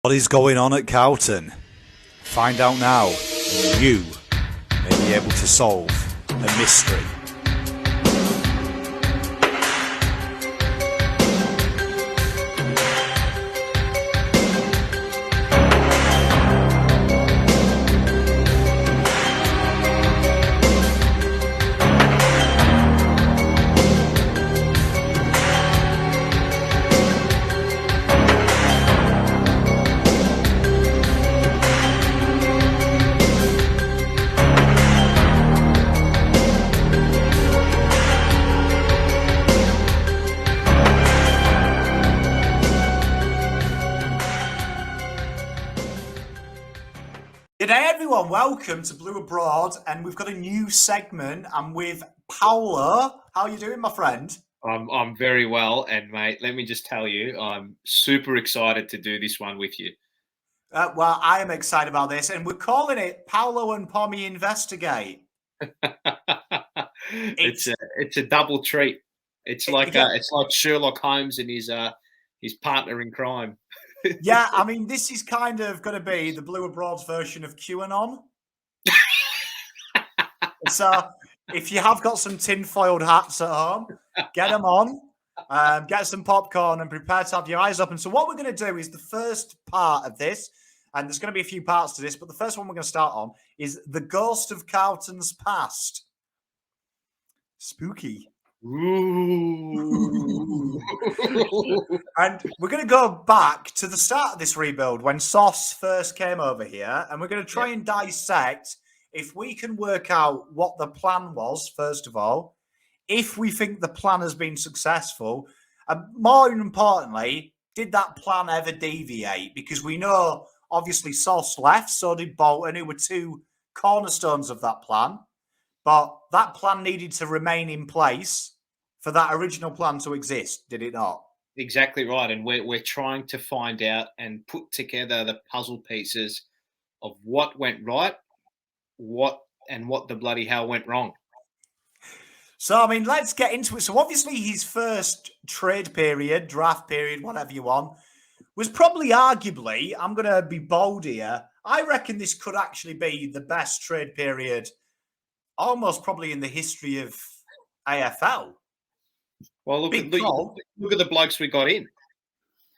What is going on at Carlton? Find out now, and you may be able to solve a mystery. G'day everyone, welcome to Blue Abroad, and we've got a new segment. I'm with Paolo. How are you doing, my friend? I'm very well, and mate, let me just tell you, I'm super excited to do this one with you. Well, I am excited about this, and we're calling it Paolo and Pommy Investigate. It's a double treat. It's like Sherlock Holmes and his partner in crime. Yeah, I mean, this is kind of going to be the Blue Abroad's version of QAnon. So, if you have got some tin-foiled hats at home, get them on, get some popcorn, and prepare to have your eyes open. So, what we're going to do is the first part of this, and there's going to be a few parts to this, but the first one we're going to start on is the ghost of Carlton's past. Spooky. Ooh. And we're going to go back to the start of this rebuild when Sauce first came over here, and we're going to try and dissect if we can work out what the plan was, first of all, if we think the plan has been successful, and more importantly, did that plan ever deviate? Because we know, obviously, Sauce left, so did Bolton, who were two cornerstones of that plan. But that plan needed to remain in place for that original plan to exist, did it not? Exactly right, and we're trying to find out and put together the puzzle pieces of what went right, what the bloody hell went wrong. So, I mean, let's get into it. So, obviously, his first trade period, draft period, whatever you want, was probably arguably, I'm going to be bold here, I reckon this could actually be the best trade period almost probably in the history of AFL. Well, look at the blokes we got in.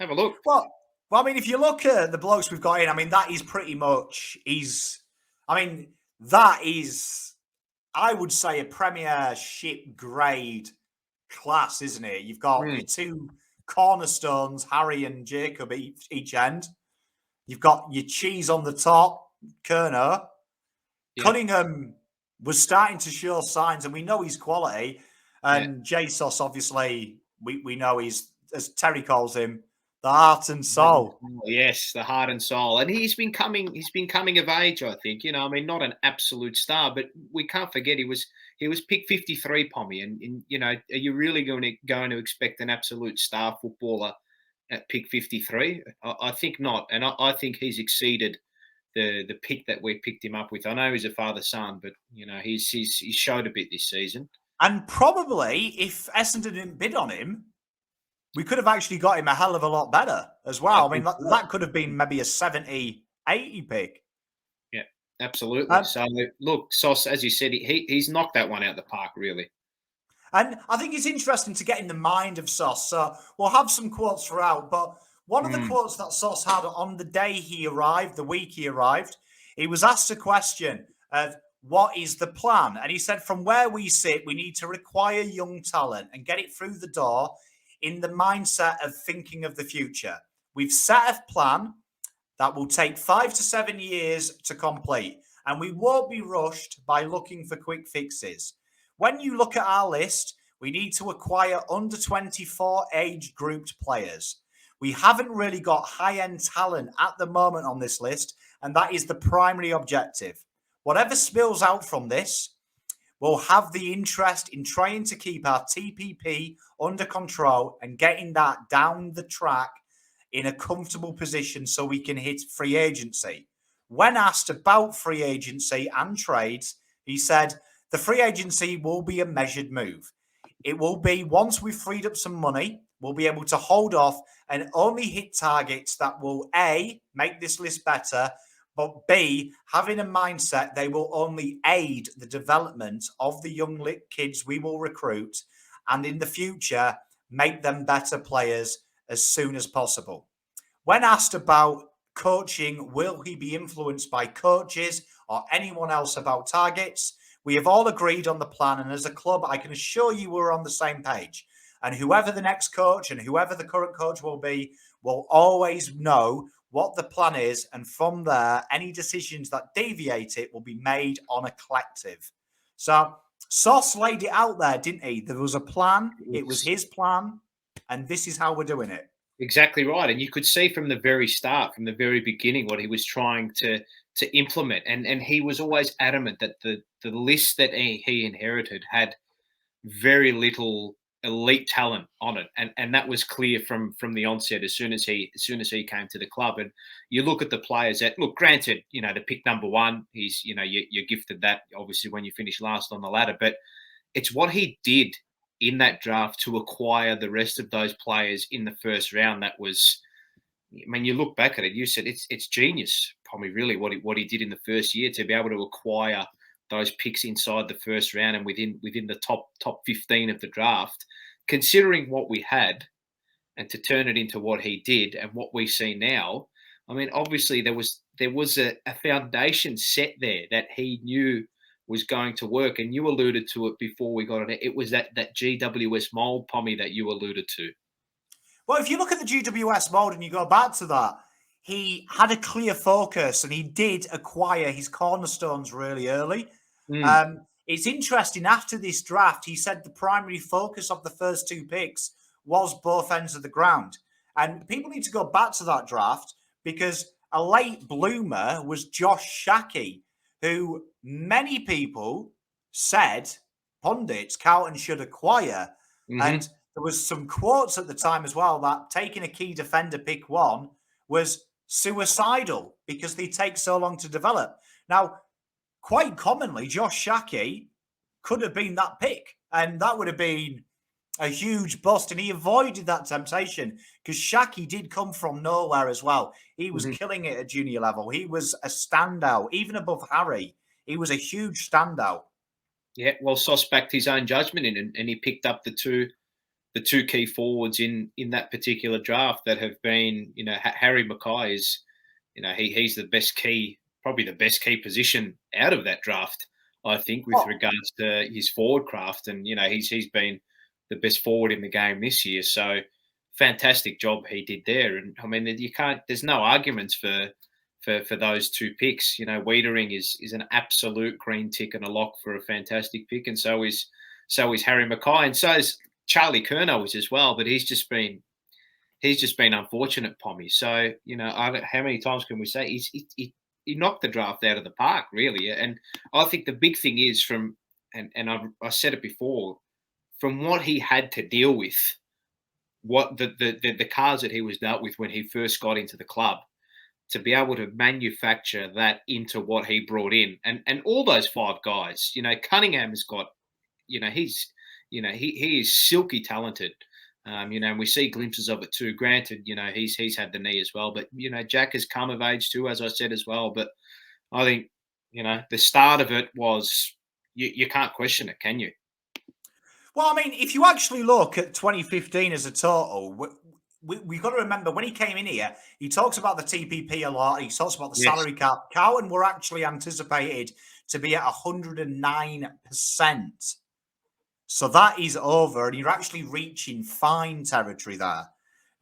Have a look. Well, I mean, if you look at the blokes we've got in, I mean, that is pretty much that is, I would say, a Premiership grade class, isn't it? You've got your two cornerstones, Harry and Jacob each end. You've got your cheese on the top, Kerner. Yeah. Cunningham was starting to show signs, and we know his quality. And Jesus, obviously, we know he's, as Terry calls him, the heart and soul. Yes, the heart and soul. And he's been coming of age, I think. I mean, not an absolute star, but we can't forget he was picked 53, Pommy. And are you really going to expect an absolute star footballer at pick 53? I think not. And I think he's exceeded the pick that we picked him up with. I know he's a father-son, but he's showed a bit this season. And probably if Essendon didn't bid on him, we could have actually got him a hell of a lot better as well. I mean, that could have been maybe a 70, 80 pick. Yeah, absolutely. So, look, Sauce, as you said, he's knocked that one out of the park, really. And I think it's interesting to get in the mind of Sauce. So we'll have some quotes throughout, but one of the quotes that Sauce had on the day he arrived, the week he arrived, he was asked a question of, what is the plan? And he said, from where we sit, we need to require young talent and get it through the door in the mindset of thinking of the future. We've set a plan that will take 5 to 7 years to complete, and we won't be rushed by looking for quick fixes. When you look at our list, we need to acquire under 24 age grouped players. We haven't really got high-end talent at the moment on this list, and that is the primary objective. Whatever spills out from this, we'll have the interest in trying to keep our TPP under control and getting that down the track in a comfortable position so we can hit free agency. When asked about free agency and trades, he said, the free agency will be a measured move. It will be once we've freed up some money, will be able to hold off and only hit targets that will A, make this list better, but B, having a mindset they will only aid the development of the young kids we will recruit, and in the future make them better players as soon as possible. When asked about coaching, will he be influenced by coaches or anyone else about targets? We have all agreed on the plan, and as a club, I can assure you we're on the same page. And whoever the next coach and whoever the current coach will be will always know what the plan is, and from there, any decisions that deviate it will be made on a collective. So Sauce laid it out there, didn't he? There was a plan, it was his plan, and this is how we're doing it. Exactly right. And you could see from the very start, from the very beginning, what he was trying to implement. And he was always adamant that the list that he inherited had very little elite talent on it, and that was clear from the onset as soon as he came to the club. And you look at the players that, look, granted, to pick number one, he's you're gifted that obviously when you finish last on the ladder, but it's what he did in that draft to acquire the rest of those players in the first round that was, I mean, you look back at it, you said it's genius, probably really what he did in the first year to be able to acquire those picks inside the first round and within the top 15 of the draft, considering what we had, and to turn it into what he did and what we see now. I mean, obviously there was a foundation set there that he knew was going to work, and you alluded to it before we got it. It was that GWS mold, Pommy, that you alluded to. Well, if you look at the GWS mold and you go back to that, he had a clear focus and he did acquire his cornerstones really early. It's interesting, after this draft, he said the primary focus of the first two picks was both ends of the ground. And people need to go back to that draft because a late bloomer was Josh Shackey, who many people said, pundits, Carlton should acquire. And there was some quotes at the time as well that taking a key defender pick one was suicidal because they take so long to develop. Now, quite commonly, Josh Shackey could have been that pick, and that would have been a huge bust, and he avoided that temptation because Shackey did come from nowhere as well. He was killing it at junior level. He was a standout, even above Harry. He was a huge standout. Yeah, well, Sauce backed his own judgment in, and he picked up the two key forwards in that particular draft that have been, Harry Mackay is, he's the best key, probably the best key position out of that draft, I think, with regards to his forward craft. And, he's been the best forward in the game this year. So fantastic job he did there. And I mean, there's no arguments for those two picks. Wiedering is an absolute green tick and a lock for a fantastic pick. And so is Harry Mackay. And so is Charlie Curnow as well, but he's just been unfortunate, Pommy. So, how many times can we say he knocked the draft out of the park, really? And I think the big thing is I said it before, from what he had to deal with, what the cards that he was dealt with when he first got into the club, to be able to manufacture that into what he brought in, and all those five guys, Cunningham has got, he is silky talented. And we see glimpses of it too. Granted, he's had the knee as well, but Jack has come of age too, as I said as well. But I think the start of it was you can't question it, can you? Well, I mean, if you actually look at 2015 as a total, we've got to remember when he came in here, he talks about the TPP a lot. He talks about the salary cap. Carlton were actually anticipated to be at 109%. So that is over, and you're actually reaching fine territory there.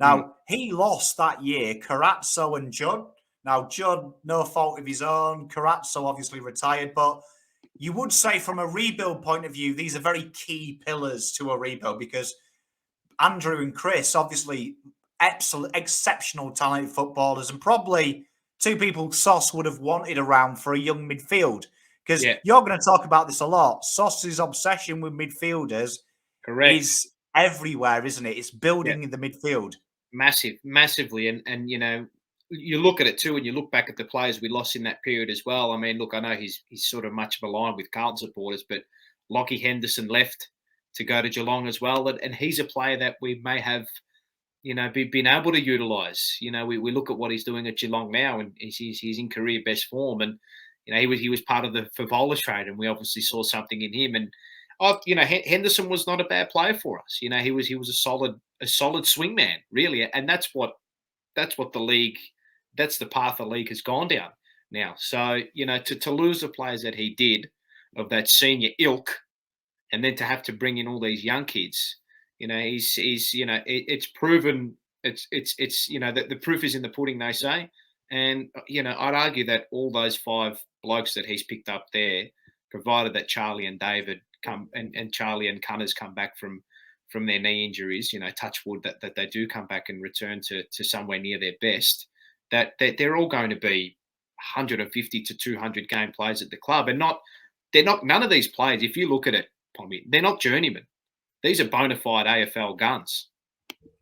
Now, he lost that year, Carazzo and Judd. Now, Judd, no fault of his own. Carazzo obviously retired, but you would say from a rebuild point of view, these are very key pillars to a rebuild because Andrew and Chris, obviously exceptional talented footballers, and probably two people Sauce would have wanted around for a young midfield. Because you're going to talk about this a lot. Sauce's obsession with midfielders is everywhere, isn't it? It's building in the midfield. Massively. And you look at it too, and you look back at the players we lost in that period as well. I mean, look, I know he's sort of much of a line with Carlton supporters, but Lockie Henderson left to go to Geelong as well. And he's a player that we may have been able to utilise. We look at what he's doing at Geelong now, and he's in career best form. And he was part of the Favola trade, and we obviously saw something in him. And Henderson was not a bad player for us. He was a solid swing man, really, and that's what the league, that's the path the league has gone down now. So to lose the players that he did of that senior ilk, and then to have to bring in all these young kids. It's proven. It's the proof is in the pudding, they say. And I'd argue that all those 5 blokes that he's picked up there, provided that Charlie and David come and Charlie and Cunners come back from their knee injuries, touch wood that they do come back and return to somewhere near their best, that they're all going to be 150 to 200 game players at the club, and none of these players, if you look at it, Pommy, they're not journeymen. These are bona fide AFL guns.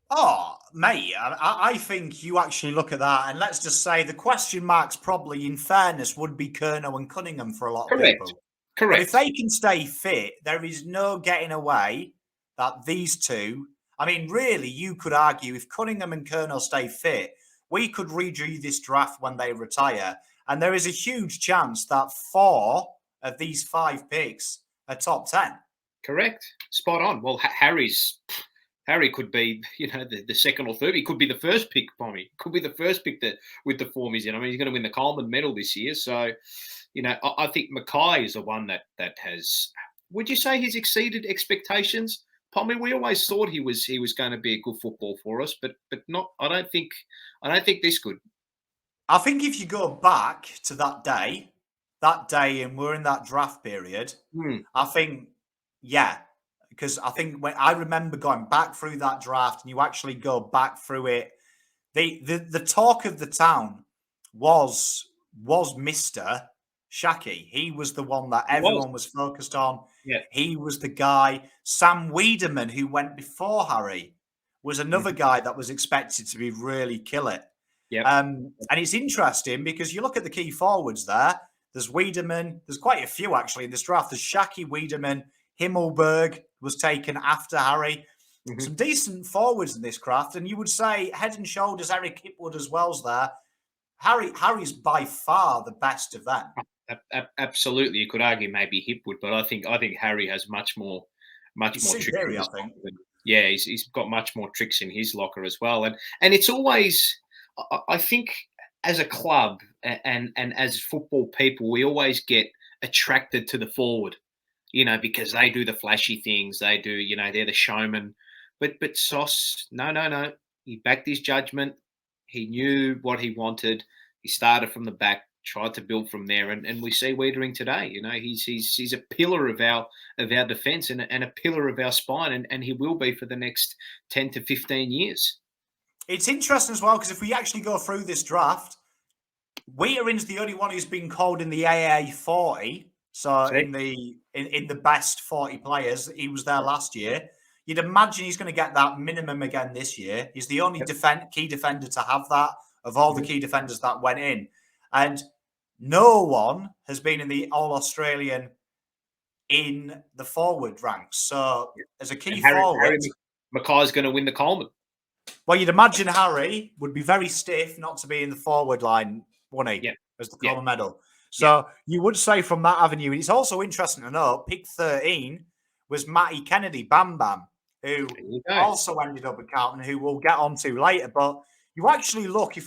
Oh, mate, I think you actually look at that, and let's just say the question marks probably, in fairness, would be Curnow and Cunningham for a lot of people. Correct. But if they can stay fit, there is no getting away that these two, I mean, really, you could argue if Cunningham and Curnow stay fit, we could redo this draft when they retire. And there is a huge chance that 4 of these 5 picks are top 10. Correct. Spot on. Well, Harry could be, the second or third. He could be the first pick, Pommy. Could be the first pick with the form he's in. I mean, he's going to win the Coleman medal this year. So, I think Mackay is the one that has. Would you say he's exceeded expectations, Pommy? We always thought he was going to be a good football for us, but not. I don't think this good. I think if you go back to that day, and we're in that draft period, I think. Yeah, because I think when I remember going back through that draft, and you actually go back through it, the talk of the town was Mr. Shaki. He was the one that everyone was focused on. Yeah. He was the guy. Sam Wiedemann, who went before Harry, was another guy that was expected to be really kill it. Yeah. And it's interesting because you look at the key forwards there. There's Wiedemann. There's quite a few actually in this draft. There's Shaki, Wiedemann. Himmelberg was taken after Harry. Some decent forwards in this craft, and you would say head and shoulders Eric Hipwood as well's there. Harry's by far the best of them. Absolutely, you could argue maybe Hipwood, but I think Harry has much more tricks. I think. Yeah, he's got much more tricks in his locker as well, and it's always, I think, as a club and as football people, we always get attracted to the forward. Because they do the flashy things, they do, they're the showman. But Sauce, no. He backed his judgment. He knew what he wanted. He started from the back, tried to build from there, and we see Wiedering today. He's a pillar of our defence and a pillar of our spine, and he will be for the next 10 to 15 years. It's interesting as well because if we actually go through this draft, Wieterin's the only one who's been called in the AA 40. So in the best 40 players, he was there last year. You'd imagine he's going to get that minimum again this year. He's the only key defender to have that of all the key defenders that went in. And no one has been in the All-Australian in the forward ranks. So as a key forward... Harry Mackay's going to win the Coleman. Well, you'd imagine Harry would be very stiff not to be in the forward line, wouldn't he, as the Coleman medal. So you would say from that avenue, and it's also interesting to know, pick 13 was Matty Kennedy, Bam Bam, who also ended up at Carlton, who we'll get onto later. But if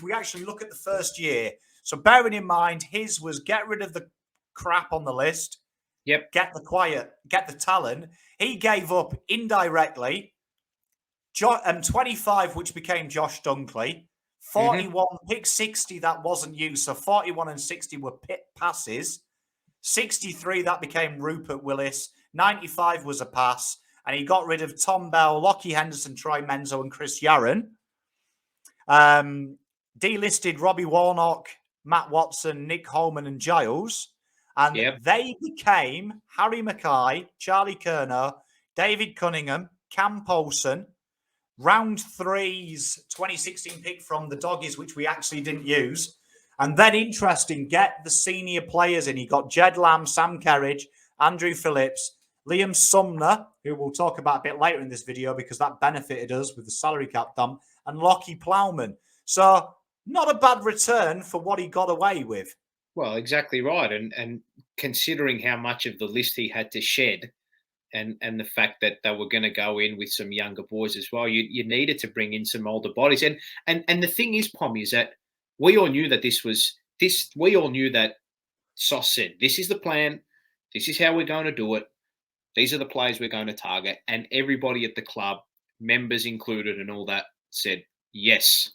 we actually look at the first year, so bearing in mind, his was get rid of the crap on the list, get the talent. He gave up indirectly 25, which became Josh Dunkley. 41, pick 60 that wasn't used. So 41 and 60 were pit passes. 63, that became Rupert Willis. 95 was a pass. And he got rid of Tom Bell, Lockie Henderson, Troy Menzo, and Chris Yarron. Delisted Robbie Warnock, Matt Watson, Nick Holman, and Giles. And they became Harry Mackay, Charlie Curnow, David Cunningham, Cam Poulsen, round 3's 2016 pick from the Doggies, which we actually didn't use. And then, interesting, get the senior players in. He got Jed Lamb, Sam Kerridge, Andrew Phillips, Liam Sumner, who we'll talk about a bit later in this video because that benefited us with the salary cap dump, and Lockie Plowman. So not a bad return for what he got away with. Well, exactly right. And considering how much of the list he had to shed, and the fact that they were going to go in with some younger boys as well, you needed to bring in some older bodies. And the thing is, Pom, is that we all knew that we all knew that Sauce said, this is the plan, this is how we're going to do it, these are the players we're going to target. And everybody at the club, members included and all that, said, yes,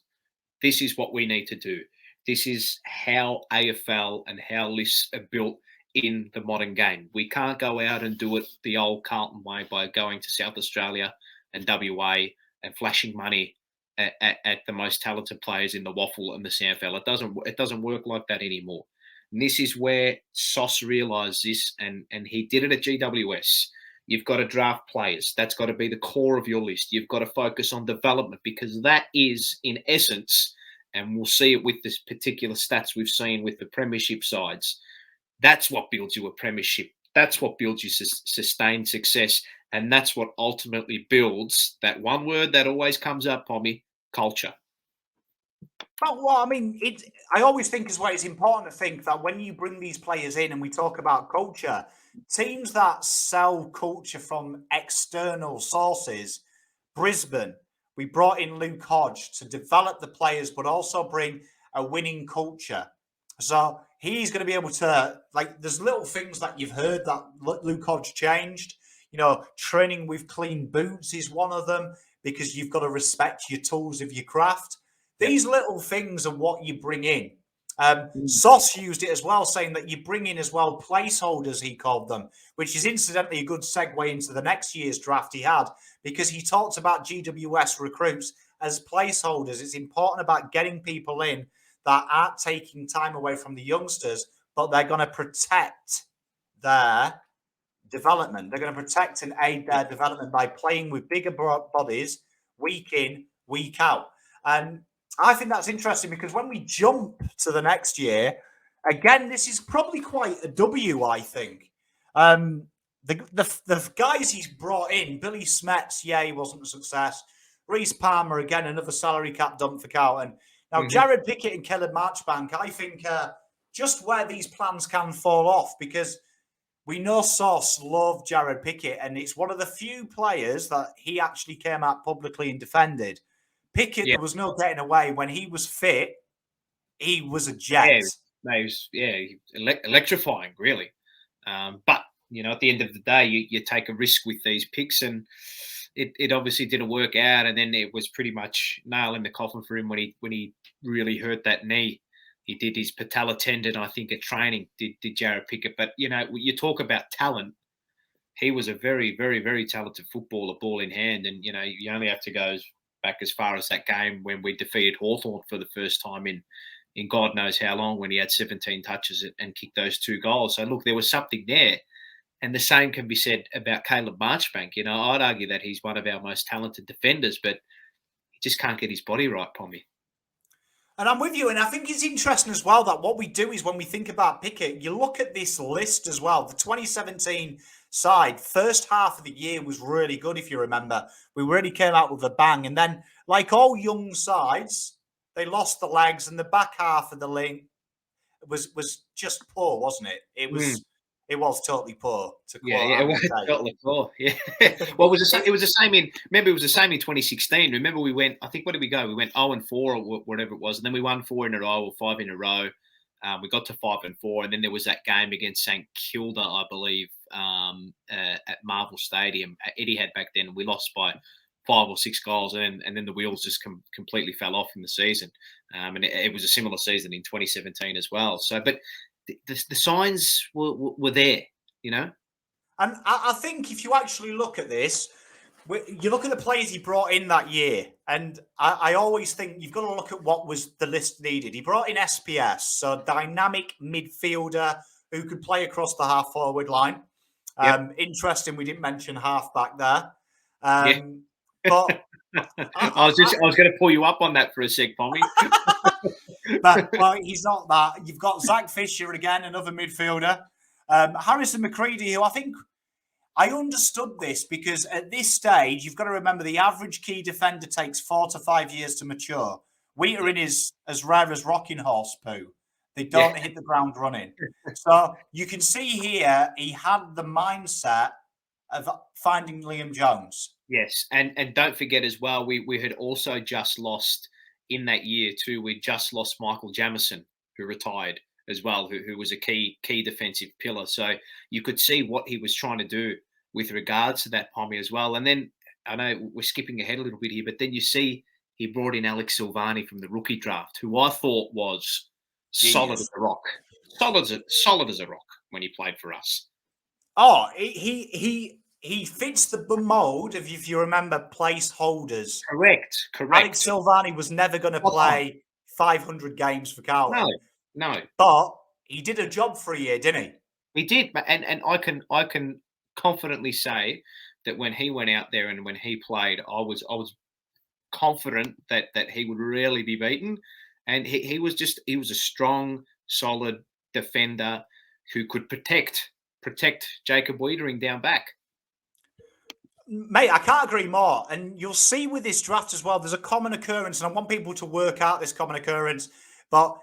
this is what we need to do. This is how AFL and how lists are built in the modern game. We can't go out and do it the old Carlton way by going to South Australia and WA and flashing money at the most talented players in the waffle and the SANFL. It doesn't work like that anymore. And this is where Sauce realised this, and he did it at GWS. You've got to draft players. That's got to be the core of your list. You've got to focus on development, because that is, in essence, and we'll see it with this particular stats we've seen with the premiership sides, that's what builds you a premiership. That's what builds you sustained success. And that's what ultimately builds that one word that always comes up, Pommy, culture. Well, I mean, I always think as well, it's important to think that when you bring these players in and we talk about culture, teams that sell culture from external sources, Brisbane, we brought in Luke Hodge to develop the players, but also bring a winning culture. So he's going to be able to, like, there's little things that you've heard that Luke Hodge changed. You know, training with clean boots is one of them, because you've got to respect your tools of your craft. These little things are what you bring in. Sauce used it as well, saying that you bring in as well placeholders, he called them, which is incidentally a good segue into the next year's draft he had, because he talked about GWS recruits as placeholders. It's important about getting people in that aren't taking time away from the youngsters, but they're going to protect their development. They're going to protect and aid their development by playing with bigger bodies week in, week out. And I think that's interesting, because when we jump to the next year, again, this is probably quite a W, I think. The guys he's brought in, Billy Smets, he wasn't a success. Reece Palmer, again, another salary cap dump for Carlton. Now, Jared Pickett and Caleb Marchbank, I think just where these plans can fall off, because we know Sauce loved Jared Pickett, and it's one of the few players that he actually came out publicly and defended. Pickett, there was no getting away. When he was fit, he was a jet. He was electrifying, really. But, you know, at the end of the day, you take a risk with these picks, and it obviously didn't work out. And then it was pretty much nail in the coffin for him when he really hurt that knee. He did his patella tendon, I think, at training, did Jared Pickett. But, you know, you talk about talent. He was a very, very, very talented footballer, ball in hand. And, you know, you only have to go back as far as that game when we defeated Hawthorn for the first time in God knows how long, when he had 17 touches and kicked those 2 goals. So, look, there was something there. And the same can be said about Caleb Marchbank. You know, I'd argue that he's one of our most talented defenders, but he just can't get his body right, Pommy. And I'm with you. And I think it's interesting as well that what we do is, when we think about Pickett, you look at this list as well. The 2017 side, first half of the year was really good, if you remember. We really came out with a bang. And then, like all young sides, they lost the legs, and the back half of the link was just poor, wasn't it? It was totally poor. It was totally poor. Yeah. Well, it was the same in. Remember, it was the same in 2016. Remember, we went. I think, where did we go? We went 0-4 or whatever it was, and then we won 4 in a row or 5 in a row. We got to 5-4, and then there was that game against St Kilda, I believe, at Marvel Stadium. Etihad back then, we lost by 5 or 6 goals, and then the wheels just completely fell off in the season. And it was a similar season in 2017 as well. So, but the signs were there, you know. And I think if you actually look at this, you look at the players he brought in that year, and I always think you've got to look at what was the list needed. He brought in SPS, so dynamic midfielder who could play across the half-forward line. Interesting, we didn't mention half-back there. But I was going to pull you up on that for a sec, Pommy. But well, he's not that. You've got Zach Fisher again, another midfielder. Harrison McCready, who I think I understood this because at this stage, you've got to remember the average key defender takes 4 to 5 years to mature. Wheater is as rare as rocking horse poo. They don't hit the ground running. So you can see here, he had the mindset of finding Liam Jones. Yes, and don't forget as well, we had also just lost in that year too. We just lost Michael Jamison, who retired as well, who was a key defensive pillar. So you could see what he was trying to do with regards to that, Pommy, as well. And then I know we're skipping ahead a little bit here, but then you see he brought in Alex Silvagni from the rookie draft, who I thought was solid as a rock, solid as a rock when he played for us. Oh, he fits the mold of, if you remember, placeholders. Correct. Alex Silvagni was never going to play 500 games for Carlton. No. But he did a job for a year, didn't he? He did, and I can confidently say that when he went out there and when he played, I was confident that he would really be beaten, and he was a strong, solid defender who could protect Jacob Wiedering down back. Mate, I can't agree more. And you'll see with this draft as well, there's a common occurrence, and I want people to work out this common occurrence, but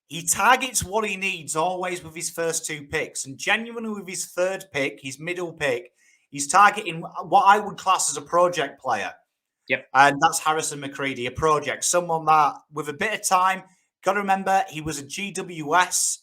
he targets what he needs always with his first 2 picks. And genuinely with his 3rd pick, his middle pick, he's targeting what I would class as a project player. Yep. And that's Harrison McCready, a project. Someone that, with a bit of time, got to remember, he was a GWS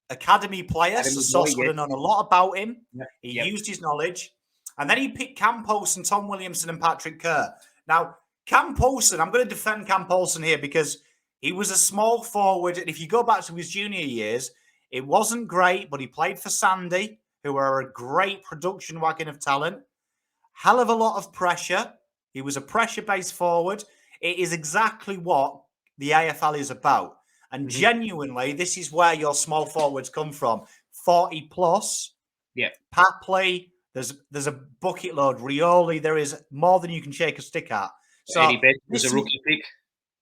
academy player, so Sauce would have known a lot about him. Yep. He used his knowledge. And then he picked Cam Paulson, Tom Williamson, and Patrick Kerr. Now, Cam Paulson, I'm going to defend Cam Paulson here because he was a small forward. And if you go back to his junior years, it wasn't great, but he played for Sandy, who are a great production wagon of talent. Hell of a lot of pressure. He was a pressure-based forward. It is exactly what the AFL is about. And genuinely, this is where your small forwards come from. 40 plus. Yeah. Papley. There's a bucket load. Rioli. There is more than you can shake a stick at. So Eddie Betts was a rookie pick.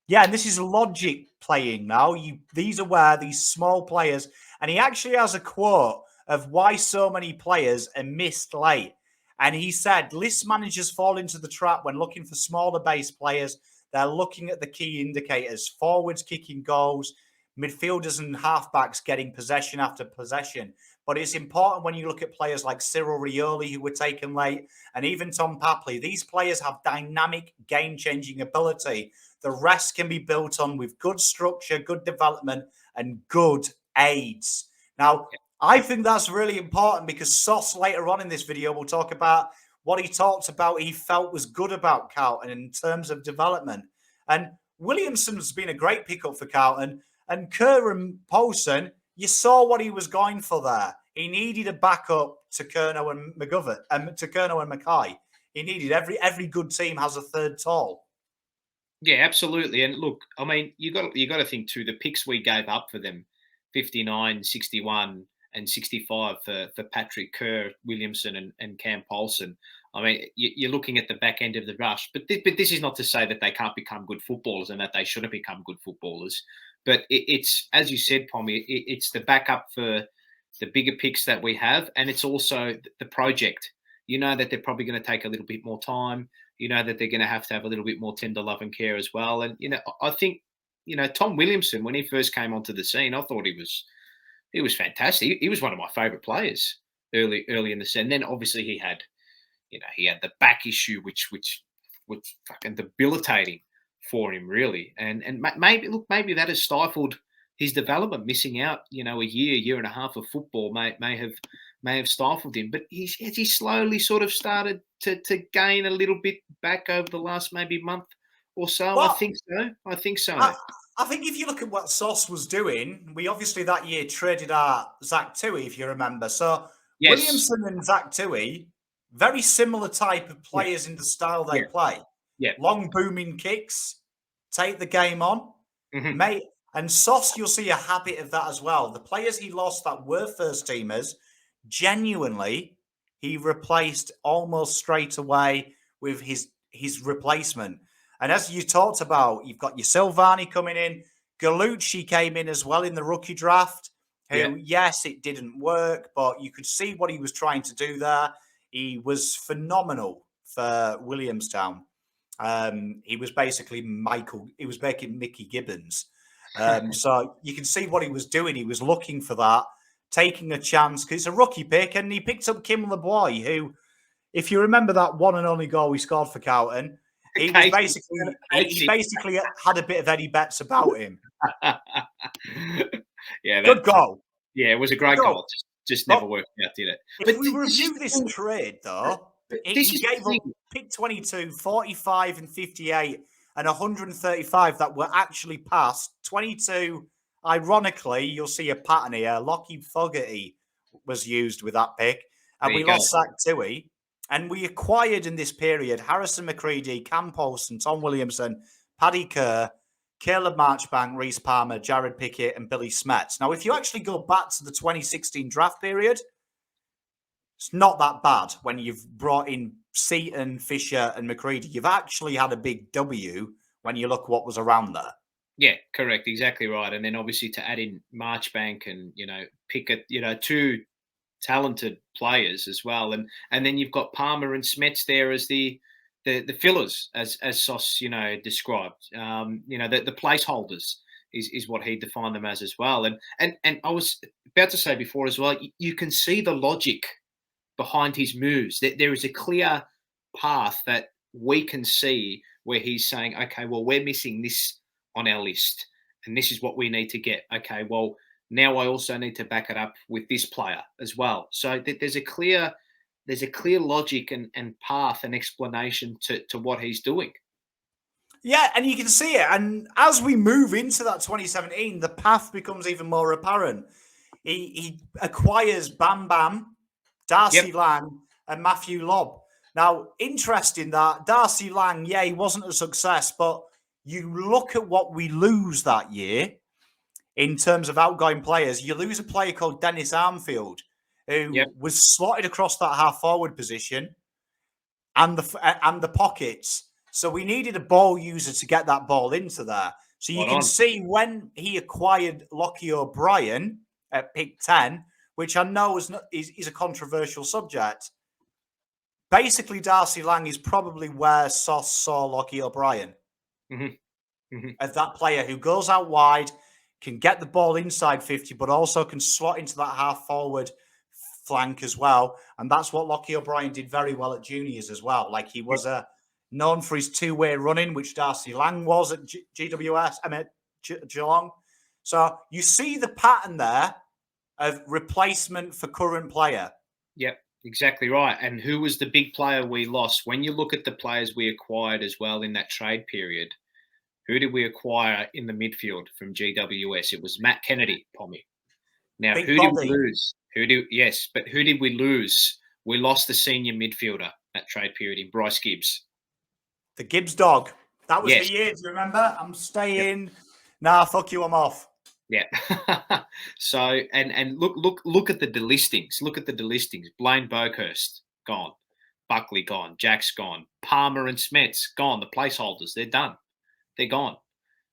Yeah, and this is logic playing now. These are where these small players, and he actually has a quote of why so many players are missed late. And he said, list managers fall into the trap when looking for smaller base players. They're looking at the key indicators, forwards kicking goals, midfielders and halfbacks getting possession after possession. But it's important when you look at players like Cyril Rioli, who were taken late, and even Tom Papley. These players have dynamic, game-changing ability. The rest can be built on with good structure, good development, and good aids. Now, I think that's really important because Sauce later on in this video will talk about what he talked about he felt was good about Carlton in terms of development. And Williamson's been a great pickup for Carlton. And Kerr and Paulson, you saw what he was going for there. He needed a backup to Curnow and McGovern, to Curnow and Mackay. He needed every good team has a third tall. Yeah, absolutely. And look, I mean, you got to think too, the picks we gave up for them, 59, 61, and 65 for Patrick Kerr, Williamson, and Cam Paulson. I mean, you're looking at the back end of the rush. But this is not to say that they can't become good footballers and that they shouldn't become good footballers. But it's, as you said, Pommy, it's the backup for the bigger picks that we have. And it's also the project. You know that they're probably going to take a little bit more time. You know that they're going to have a little bit more tender love and care as well. And, you know, I think, you know, Tom Williamson, when he first came onto the scene, I thought he was fantastic. He was one of my favourite players early in the season. And then obviously he had the back issue, which was fucking debilitating for him, really. And maybe that has stifled his development, missing out, you know, a year and a half of football may have stifled him. But he slowly sort of started to gain a little bit back over the last maybe month or so. Well, I think so. I think if you look at what Sauce was doing, we obviously that year traded our Zach Toohey, if you remember. So yes. Williamson and Zach Toohey, very similar type of players in the style they play. Yeah. Long booming kicks, take the game on. Mate, and Sauce, you'll see a habit of that as well. The players he lost that were first teamers, genuinely, he replaced almost straight away with his replacement. And as you talked about, you've got your Silvagni coming in. Gallucci came in as well in the rookie draft, who, yes, it didn't work, but you could see what he was trying to do there. he was phenomenal for Williamstown. He was basically he was making Mickey Gibbons. So you can see what he was doing. He was looking for that, taking a chance, because it's a rookie pick, and he picked up Kim LeBoy, who, if you remember that one and only goal he scored for Carlton, he basically had a bit of Eddie Betts about him. Yeah, good goal. Yeah, it was a great goal. Just never worked out, did it? If we review this trade, though, he gave up pick 22, 45 and 58 and 135 that were actually passed. 22, ironically, you'll see a pattern here. Lockheed Fogarty was used with that pick, and we lost Zach Toohey. And we acquired in this period Harrison McCready, Cam Polson, Tom Williamson, Paddy Kerr, Caleb Marchbank, Reece Palmer, Jared Pickett, and Billy Smets. Now, if you actually go back to the 2016 draft period, it's not that bad when you've brought in Seaton, Fisher, and McCready. You've actually had a big W when you look what was around there. Yeah, correct. Exactly right. And then obviously to add in Marchbank and, Pickett, two talented players as well. And then you've got Palmer and Smets there as the fillers, as Sauce, described. The placeholders is what he defined them as well. And I was about to say before as well, you can see the logic behind his moves. There is a clear path that we can see where he's saying, okay, well, we're missing this on our list, and this is what we need to get. Okay, well, now I also need to back it up with this player as well. So there's a clear logic and path and explanation to what he's doing. Yeah, and you can see it. And as we move into that 2017, the path becomes even more apparent. He acquires Bam Bam, Darcy Lang, and Matthew Lobb. Now, interesting that Darcy Lang, he wasn't a success, but you look at what we lose that year in terms of outgoing players. You lose a player called Dennis Armfield, who was slotted across that half-forward position and the pockets. So we needed a ball user to get that ball into there. So you can see when he acquired Lockie O'Brien at pick 10, which I know is a controversial subject. Basically, Darcy Lang is probably where Sauce saw Lockie O'Brien. As that player who goes out wide, can get the ball inside 50, but also can slot into that half-forward flank as well. And that's what Lockie O'Brien did very well at juniors as well. Like, he was known for his two-way running, which Darcy Lang was at Geelong. So you see the pattern there of replacement for current player. Yep, exactly right. And who was the big player we lost? When you look at the players we acquired as well in that trade period, who did we acquire in the midfield from GWS? It was Matt Kennedy, Pommy. Now, who did we lose? Who did we lose? We lost the senior midfielder that trade period in Bryce Gibbs. The Gibbs dog. That was the year, do you remember? I'm staying. Yep. Nah, fuck you, I'm off. Yeah. So, and look at the delistings. Look at the delistings. Blaine Boakhurst, gone. Buckley, gone. Jack's gone. Palmer and Smets, gone. The placeholders, they're done. They're gone.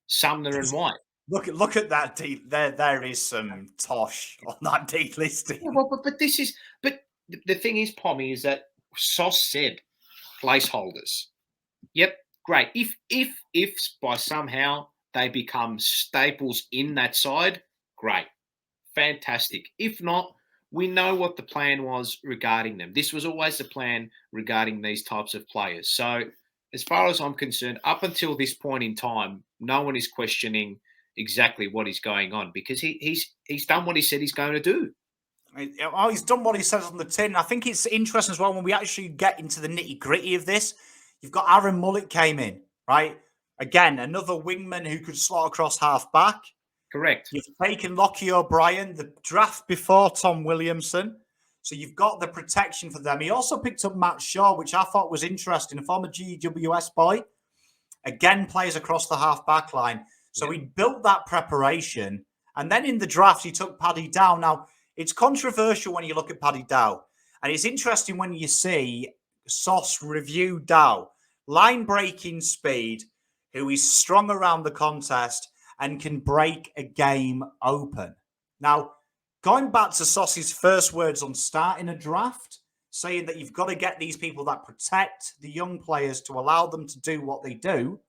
Sumner and White. Look at that. There is some tosh on that delisting. Yeah, well, but the thing is, Pommy, is that Sauce said placeholders. Yep, great. If by somehow they become staples in that side, great, fantastic. If not, we know what the plan was regarding them. This was always the plan regarding these types of players. So, as far as I'm concerned, up until this point in time, no one is questioning exactly what is going on because he's done what he said he's going to do. Oh, he's done what he says on the tin. I think it's interesting as well when we actually get into the nitty-gritty of this. You've got Aaron Mullet came in, right? Again, another wingman who could slot across half-back. Correct. You've taken Lockie O'Brien, the draft before Tom Williamson. So you've got the protection for them. He also picked up Matt Shaw, which I thought was interesting. A former GWS boy. Again, plays across the half-back line. So he built that preparation. And then in the draft, he took Paddy Dow. Now, it's controversial when you look at Paddy Dow. And it's interesting when you see Sauce review Dow. Line-breaking speed, who is strong around the contest and can break a game open. Now, going back to Sauce's first words on starting a draft, saying that you've got to get these people that protect the young players to allow them to do what they do,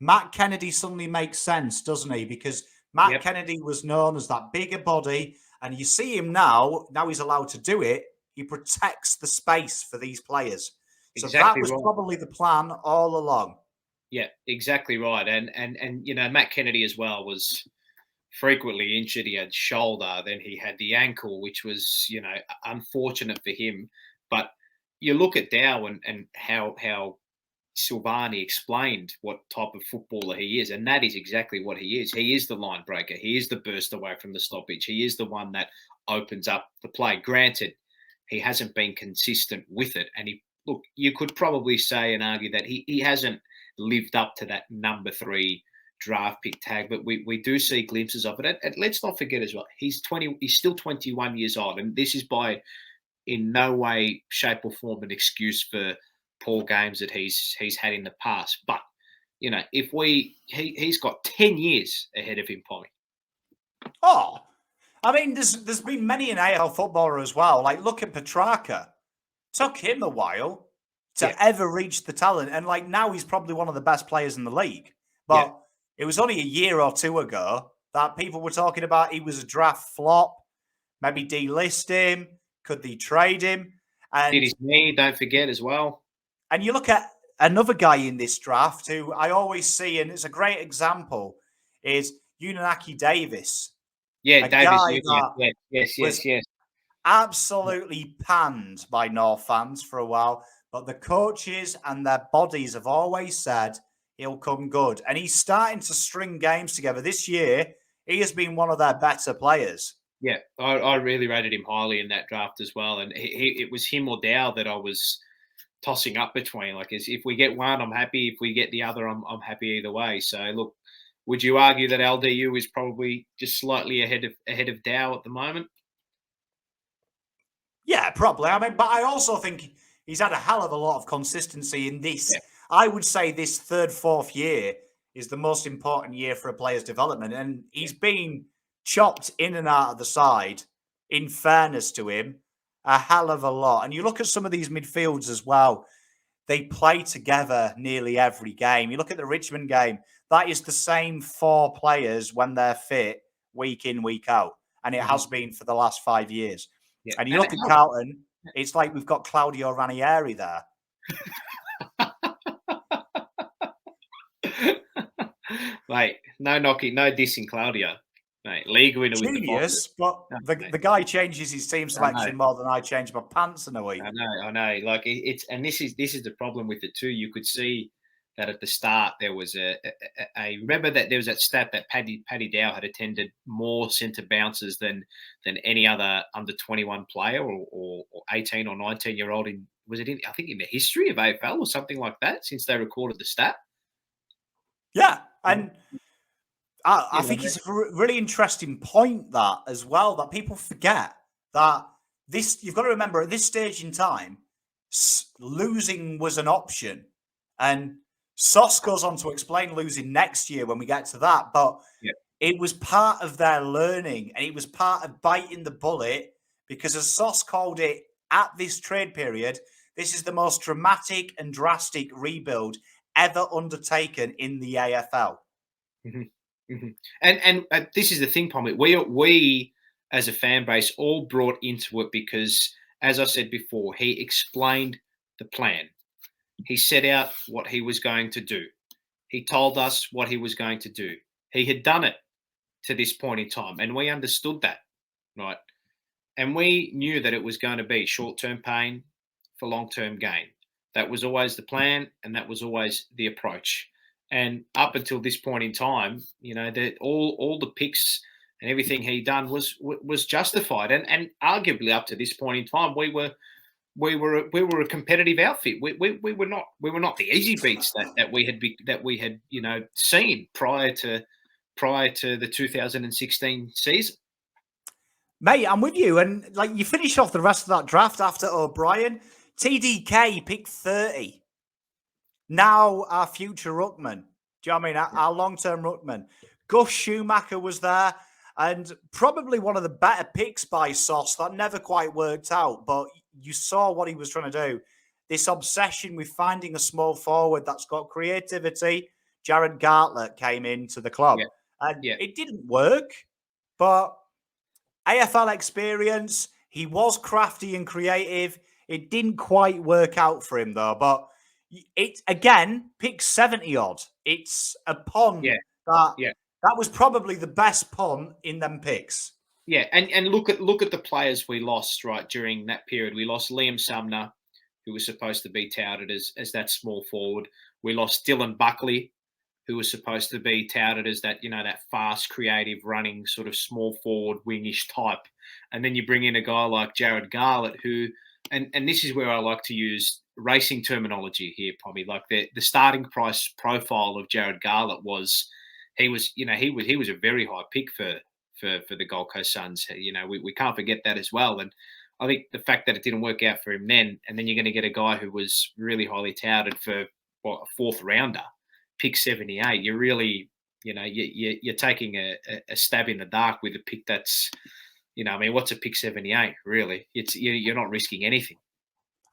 Matt Kennedy suddenly makes sense, doesn't he? Because Matt Kennedy was known as that bigger body, and you see him now he's allowed to do it. He protects the space for these players. So Exactly that was right. probably the plan all along. Yeah, exactly right. And Matt Kennedy as well was frequently injured. He had shoulder, then he had the ankle, which was, unfortunate for him. But you look at Dow and how Silvagni explained what type of footballer he is, and that is exactly what he is. He is the line breaker. He is the burst away from the stoppage. He is the one that opens up the play. Granted, he hasn't been consistent with it, and you could probably say and argue that he hasn't lived up to that number 3 draft pick tag, but we do see glimpses of it. And let's not forget as well, he's still 21 years old, and this is by in no way, shape, or form an excuse for poor games that he's had in the past. But if he's got 10 years ahead of him, Pommy. Oh, I mean, there's been many an AFL footballer as well. Like, look at Petrarca. Took him a while to ever reach the talent, and now he's probably one of the best players in the league. But it was only a year or two ago that people were talking about he was a draft flop. Maybe delist him. Could they trade him? And did his knee, don't forget as well. And you look at another guy in this draft who I always see, and it's a great example, is Unanaki Davis. Yeah, Davis. Yes. Absolutely panned by North fans for a while, but the coaches and their bodies have always said he'll come good. And he's starting to string games together. This year, he has been one of their better players. Yeah, I really rated him highly in that draft as well. And it was him or Dow that I was tossing up between. Like, if we get one, I'm happy. If we get the other, I'm happy either way. So, look, would you argue that LDU is probably just slightly ahead of Dow at the moment? Yeah, probably. I mean, but I also think he's had a hell of a lot of consistency in this. Yeah. I would say this 3rd, 4th year is the most important year for a player's development. And he's been chopped in and out of the side, in fairness to him, a hell of a lot. And you look at some of these midfields as well, they play together nearly every game. You look at the Richmond game, that is the same 4 players when they're fit, week in, week out. And it has been for the last 5 years. Yeah. And you look at Carlton, it's like we've got Claudio Ranieri there. Mate, no knocking, no dissing Claudio. Mate, league winner with Genius, but the guy changes his team selection more than I change my pants in a week. I know. Like, and this is the problem with it too. You could see that at the start there was a remember that there was that stat that Paddy Dow had attended more centre bounces than any other under 21 player or 18 or 19-year-old in the history of AFL or something like that since they recorded the stat. Yeah, and I think it's a really interesting point that as well, that people forget that you've got to remember at this stage in time, losing was an option. And Sauce goes on to explain losing next year when we get to that. But it was part of their learning and it was part of biting the bullet because as Sauce called it at this trade period, this is the most dramatic and drastic rebuild ever undertaken in the AFL. Mm-hmm. Mm-hmm. And this is the thing, Pommy. We as a fan base all brought into it because, as I said before, he explained the plan. He set out what he was going to do. He told us what he was going to do. He had done it to this point in time, and we understood that, right? And we knew that it was going to be short-term pain for long-term gain. That was always the plan, and that was always the approach. And up until this point in time, that all the picks and everything he done was justified, and arguably up to this point in time, we were a competitive outfit. We were not the easy beats that we had seen prior to the 2016 season. Mate, I'm with you, and you finish off the rest of that draft after O'Brien. TDK picked 30. Now our future ruckman. Do you know what I mean? Our long-term ruckman. Gus Schumacher was there, and probably one of the better picks by Sauce that never quite worked out. But you saw what he was trying to do. This obsession with finding a small forward that's got creativity. Jared Gartlett came into the club, and it didn't work, but AFL experience, he was crafty and creative. It didn't quite work out for him, though, but it, again, pick 70 odd. It's a punt that was probably the best punt in them picks. Yeah, and look at the players we lost right during that period. We lost Liam Sumner, who was supposed to be touted as that small forward. We lost Dylan Buckley, who was supposed to be touted as that, that fast, creative, running sort of small forward, wingish type. And then you bring in a guy like Jared Gartlett, who, and this is where I like to use racing terminology here, probably, like the starting price profile of Jared Gartlett was, he was a very high pick for the Gold Coast Suns. We can't forget that as well. And I think the fact that it didn't work out for him then, and then you're going to get a guy who was really highly touted for a fourth rounder, pick 78. You're really, you're taking a stab in the dark with a pick that's, what's a pick 78 really? You're not risking anything.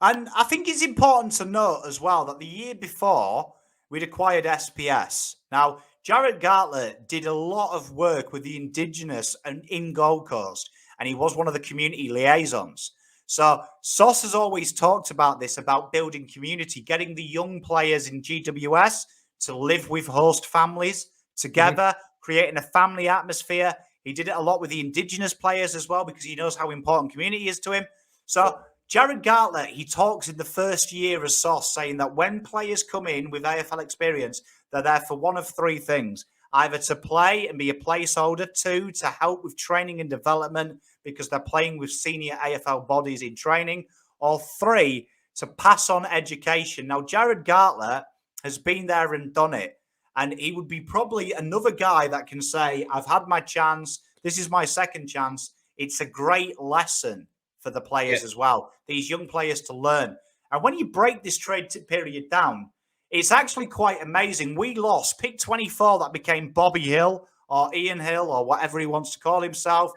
And I think it's important to note as well that the year before we'd acquired SPS. Now, Jared Gartlett did a lot of work with the Indigenous and in Gold Coast, and he was one of the community liaisons. So Sauce has always talked about this, about building community, getting the young players in GWS to live with host families together, creating a family atmosphere. He did it a lot with the Indigenous players as well, because he knows how important community is to him. So Jared Gartlett, he talks in the first year as Sauce, saying that when players come in with AFL experience, they're there for one of three things: either to play and be a placeholder, two, to help with training and development because they're playing with senior AFL bodies in training, or three, to pass on education. Now, Jared Gartlett has been there and done it, and he would be probably another guy that can say, I've had my chance, this is my second chance. It's a great lesson for the players as well, these young players to learn. And when you break this trade period down, it's actually quite amazing. We lost pick 24, that became Bobby Hill or Ian Hill or whatever he wants to call himself.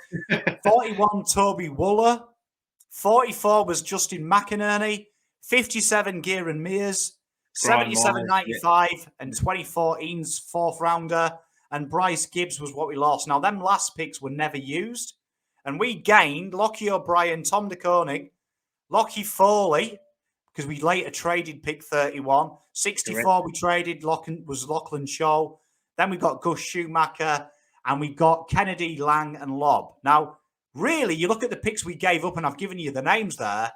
41, Toby Wooler. 44 was Justin McInerney. 57, Kieran Mears. 77, 95, and 2014's fourth rounder. And Bryce Gibbs was what we lost. Now, them last picks were never used. And we gained Lockie O'Brien, Tom DeKoning, Lockie Foley, because we later traded pick 31. 64, correct. We traded, was Lachlan Shaw. Then we got Gus Schumacher, and we got Kennedy, Lang, and Lobb. Now, really, you look at the picks we gave up, and I've given you the names there,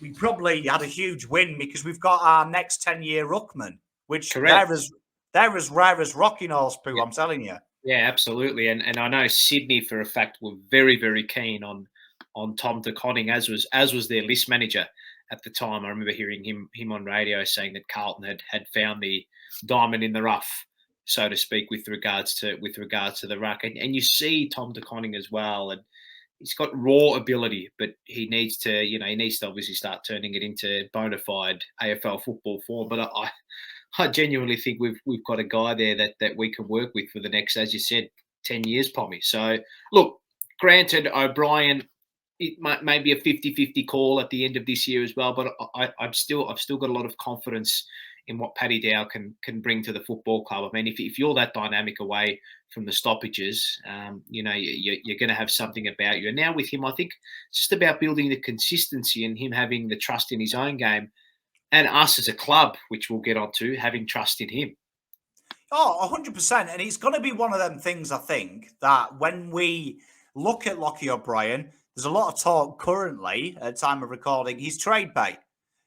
we probably had a huge win because we've got our next 10-year ruckman, which they're as rare as rocking horse poo, I'm telling you. Yeah, absolutely. And I know Sydney, for a fact, were very, very keen on Tom DeKoning, as was their list manager at the time. I remember hearing him on radio saying that Carlton had found the diamond in the rough, so to speak, with regards to the ruck. And you see Tom DeKoning as well, and he's got raw ability, but he needs to obviously start turning it into bona fide AFL football form. But I genuinely think we've got a guy there that we can work with for the next, as you said, 10 years, Pommy. So, look, granted, O'Brien, it may be a 50-50 call at the end of this year as well, but I've still got a lot of confidence in what Paddy Dow can bring to the football club. I mean, if you're that dynamic away from the stoppages, you're going to have something about you. And now with him, I think it's just about building the consistency and him having the trust in his own game, and us as a club, which we'll get onto, having trust in him. Oh, 100%. And it's going to be one of them things, I think, that when we look at Lockie O'Brien, there's a lot of talk currently at time of recording, he's trade bait.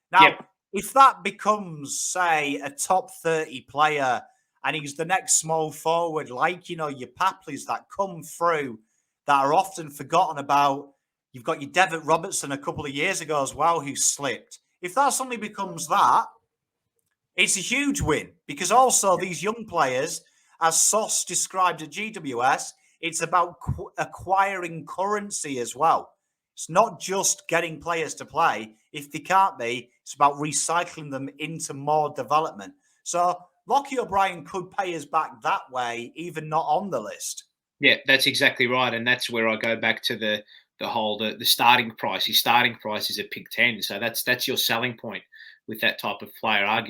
Now, if that becomes, say, a top 30 player and he's the next small forward, like, your Papleys that come through that are often forgotten about, you've got your Devitt Robertson a couple of years ago as well who slipped. If that suddenly becomes that, it's a huge win, because also these young players, as Sauce described at GWS, it's about acquiring currency as well. It's not just getting players to play. If they can't be, it's about recycling them into more development. So Lockie O'Brien could pay us back that way, even not on the list. Yeah, that's exactly right. And that's where I go back to the the starting price. His starting price is a pick 10, so that's your selling point with that type of player. I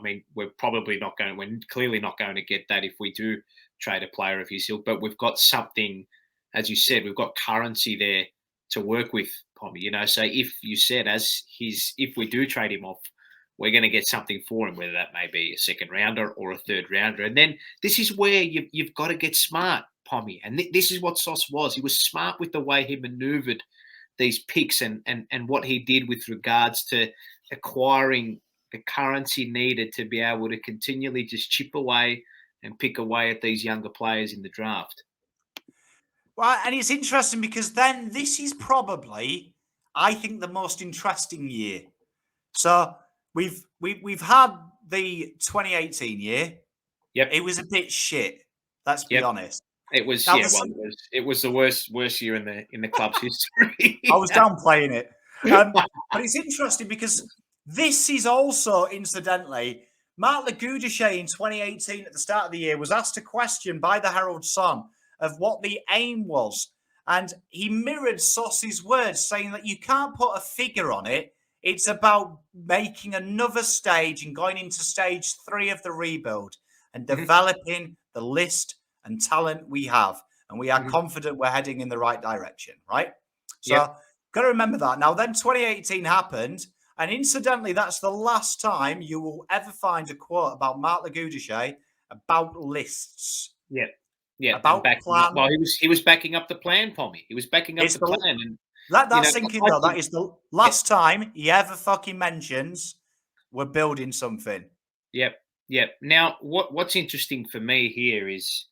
mean, we're clearly not going to get that if we do trade a player of his ilk, but we've got something, as you said, we've got currency there to work with, Pommy. So if we do trade him off, we're going to get something for him, whether that may be a second rounder or a third rounder. And then this is where you've got to get smart, Pommy. And this is what Sauce was. He was smart with the way he manoeuvred these picks and what he did with regards to acquiring the currency needed to be able to continually just chip away and pick away at these younger players in the draft. Well, and it's interesting because then this is probably, I think, the most interesting year. So we've had the 2018 year. Yep. It was a bit shit. Let's be honest. It was it was the worst year in the club's history. I was downplaying it. But it's interesting because this is also, incidentally, Mark Legudichet in 2018 at the start of the year was asked a question by the Herald Sun of what the aim was. And he mirrored Sauce's words, saying that you can't put a figure on it. It's about making another stage and going into stage 3 of the rebuild and developing the list and talent we have. And we are confident we're heading in the right direction, right? So got to remember that. Now, then 2018 happened. And incidentally, that's the last time you will ever find a quote about Mark Legudichet about lists. Yeah, about plan. Well, he was backing up the plan, Pommy. He was backing up the plan. And let that sink in, though. That is the last time he ever fucking mentions we're building something. Yep. Now, what's interesting for me here is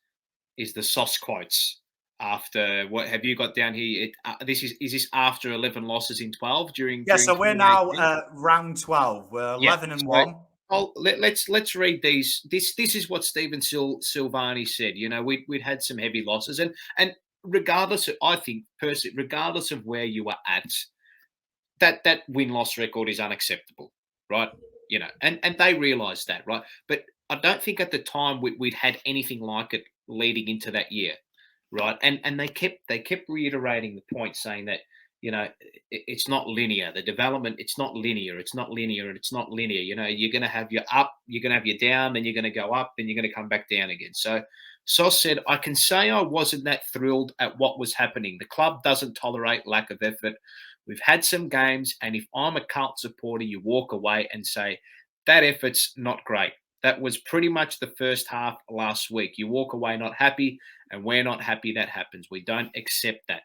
the Sauce quotes. After what have you got down here? Is this after 11 losses in 12 during? Yeah, so we're now round 12. We're 11-1. Oh, let's read these. This is what Stephen Silvagni said. We'd had some heavy losses, and regardless of, I think personally, regardless of where you are at, that win-loss record is unacceptable, right? And they realised that, right? But I don't think at the time we'd had anything like it leading into that year. Right, and they kept reiterating the point, saying that it's not linear. The development, it's not linear. It's not linear, and it's not linear. You're going to have your up, you're going to have your down, then you're going to go up, then you're going to come back down again. So Sauce said, "I can say I wasn't that thrilled at what was happening. The club doesn't tolerate lack of effort. We've had some games, and if I'm a Carlton supporter, you walk away and say that effort's not great. That was pretty much the first half last week. You walk away not happy, and we're not happy that happens. We don't accept that."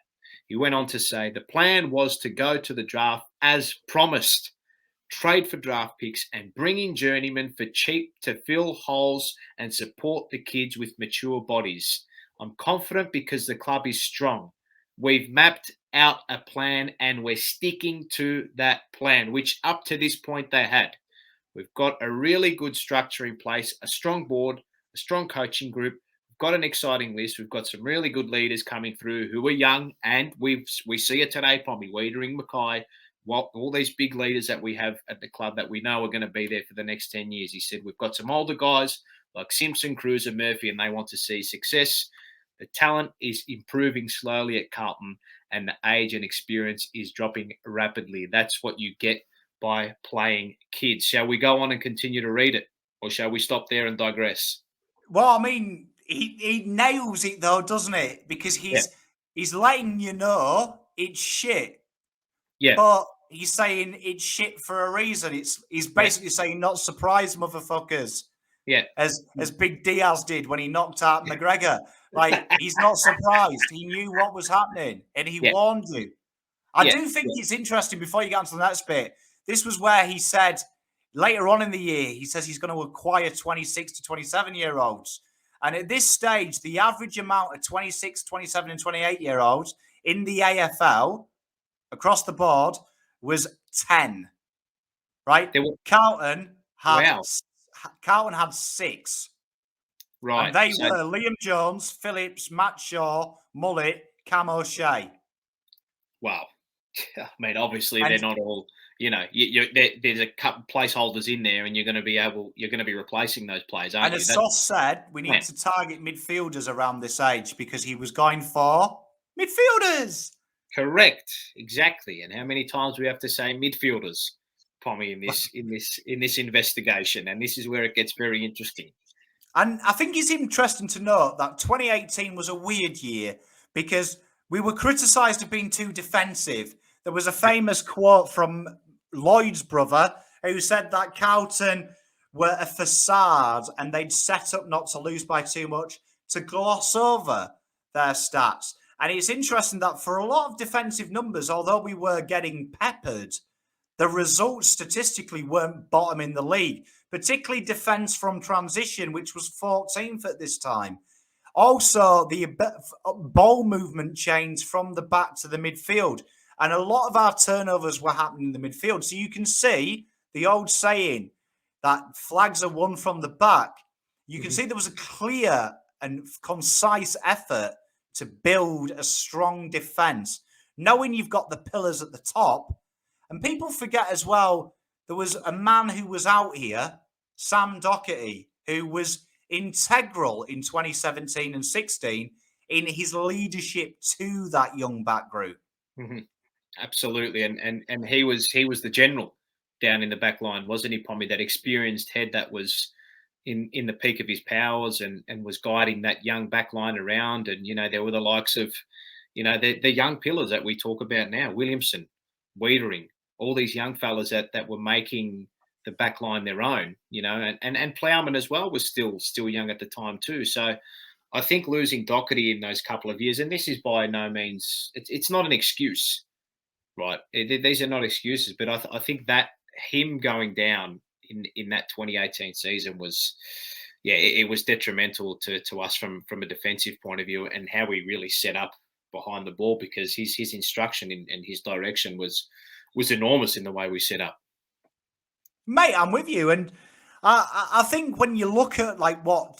He went on to say, "The plan was to go to the draft as promised, trade for draft picks and bring in journeymen for cheap to fill holes and support the kids with mature bodies. I'm confident because the club is strong. We've mapped out a plan and we're sticking to that plan," which up to this point they had. "We've got a really good structure in place, a strong board, a strong coaching group. We've got an exciting list. We've got some really good leaders coming through who are young, and we see it today, Pommy, Wiedering, Mackay, all these big leaders that we have at the club that we know are going to be there for the next 10 years. He said, "We've got some older guys like Simpson, Cruz, and Murphy, and they want to see success. The talent is improving slowly at Carlton, and the age and experience is dropping rapidly. That's what you get by playing kids." Shall we go on and continue to read it, or shall we stop there and digress? Well, I mean, he nails it though, doesn't it? Because he's letting you know it's shit. Yeah. But he's saying it's shit for a reason. He's basically saying, "Not surprised, motherfuckers." Yeah. As Big Diaz did when he knocked out McGregor. Like, he's not surprised. He knew what was happening and he warned you. I do think it's interesting, before you get on to the next bit, this was where he said later on in the year, he says he's going to acquire 26 to 27-year-olds. And at this stage, the average amount of 26, 27 and 28-year-olds in the AFL across the board was 10, right? Carlton had 6. Right. And they were Liam Jones, Phillips, Matt Shaw, Mullet, Cam O'Shea. Wow. I mean, obviously they're not all, there's a couple placeholders in there, and you're going to be replacing those players, aren't you? And as Sauce said, we need to target midfielders around this age because he was going for midfielders. Correct, exactly. And how many times we have to say midfielders, Pommy, in this investigation, and this is where it gets very interesting. And I think it's interesting to note that 2018 was a weird year because we were criticised of being too defensive. There was a famous quote from Lloyd's brother who said that Carlton were a facade and they'd set up not to lose by too much to gloss over their stats. And it's interesting that for a lot of defensive numbers, although we were getting peppered, the results statistically weren't bottom in the league, particularly defence from transition, which was 14th at this time. Also, the ball movement changed from the back to the midfield, and a lot of our turnovers were happening in the midfield. So you can see the old saying that flags are won from the back. You can see there was a clear and concise effort to build a strong defence, knowing you've got the pillars at the top. And people forget as well, there was a man who was out here, Sam Doherty, who was integral in 2017 and 16 in his leadership to that young back group. Mm-hmm. Absolutely, and he was the general down in the back line, wasn't he, Pommy? That experienced head that was in the peak of his powers and was guiding that young back line around. And there were the likes of the young pillars that we talk about now, Williamson, Wiedering, all these young fellas that were making the back line their own, and Plowman as well was still young at the time too. So I think losing Doherty in those couple of years, and this is by no means, it's not an excuse, right? These are not excuses, but I think that him going down in that 2018 season was, it was detrimental to us from a defensive point of view and how we really set up behind the ball, because his instruction and his direction was enormous in the way we set up. Mate, I'm with you. And I think when you look at what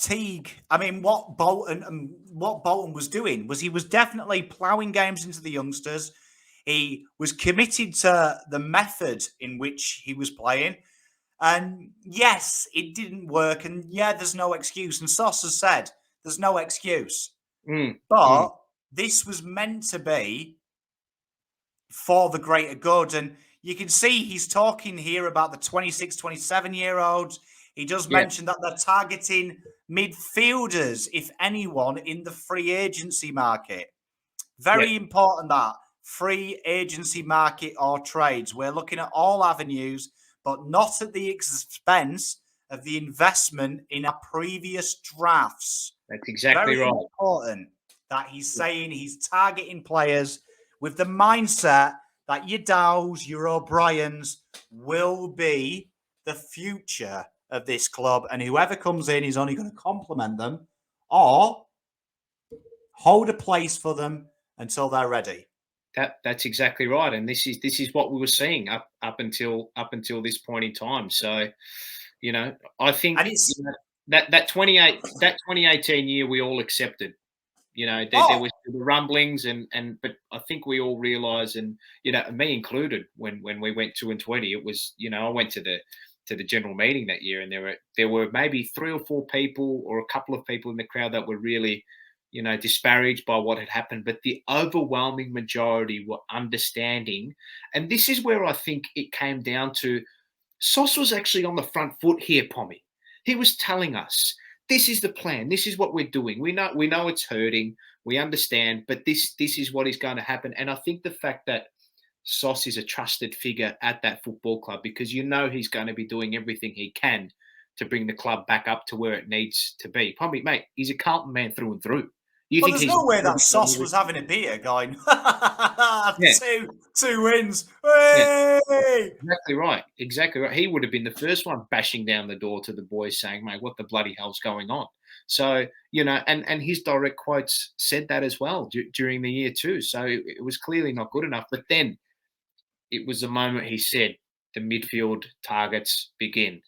Bolton was doing was he was definitely ploughing games into the youngsters. He was committed to the method in which he was playing. And yes, it didn't work. And yeah, there's no excuse. And Sauce has said there's no excuse. But this was meant to be for the greater good. And you can see he's talking here about the 26, 27-year-olds. He does mention that they're targeting midfielders, if anyone, in the free agency market. Very important that free agency market or trades. We're looking at all avenues, but not at the expense of the investment in our previous drafts. That's exactly right. Very important that he's saying he's targeting players with the mindset that your Dows, your O'Briens will be the future of this club, and whoever comes in is only going to complement them or hold a place for them until they're ready. That's exactly right, and this is what we were seeing up until this point in time. So, I think that 2018 year we all accepted. There was the rumblings but I think we all realised, and me included, when we went 2-20, it was I went to the general meeting that year, and there were maybe 3 or 4 people or a couple of people in the crowd that were really disparaged by what had happened, but the overwhelming majority were understanding. And this is where I think it came down to Sauce was actually on the front foot here, Pommy. He was telling us, this is the plan. This is what we're doing. We know it's hurting. We understand, but this is what is going to happen. And I think the fact that Sauce is a trusted figure at that football club, because he's going to be doing everything he can to bring the club back up to where it needs to be. Pommy, mate, he's a Carlton man through and through. There's no way that Sauce was having a beer going, 2 wins. Yeah. Exactly right. He would have been the first one bashing down the door to the boys saying, mate, what the bloody hell's going on? So, and his direct quotes said that as well during the year too. So it was clearly not good enough. But then it was the moment he said the midfield targets begin.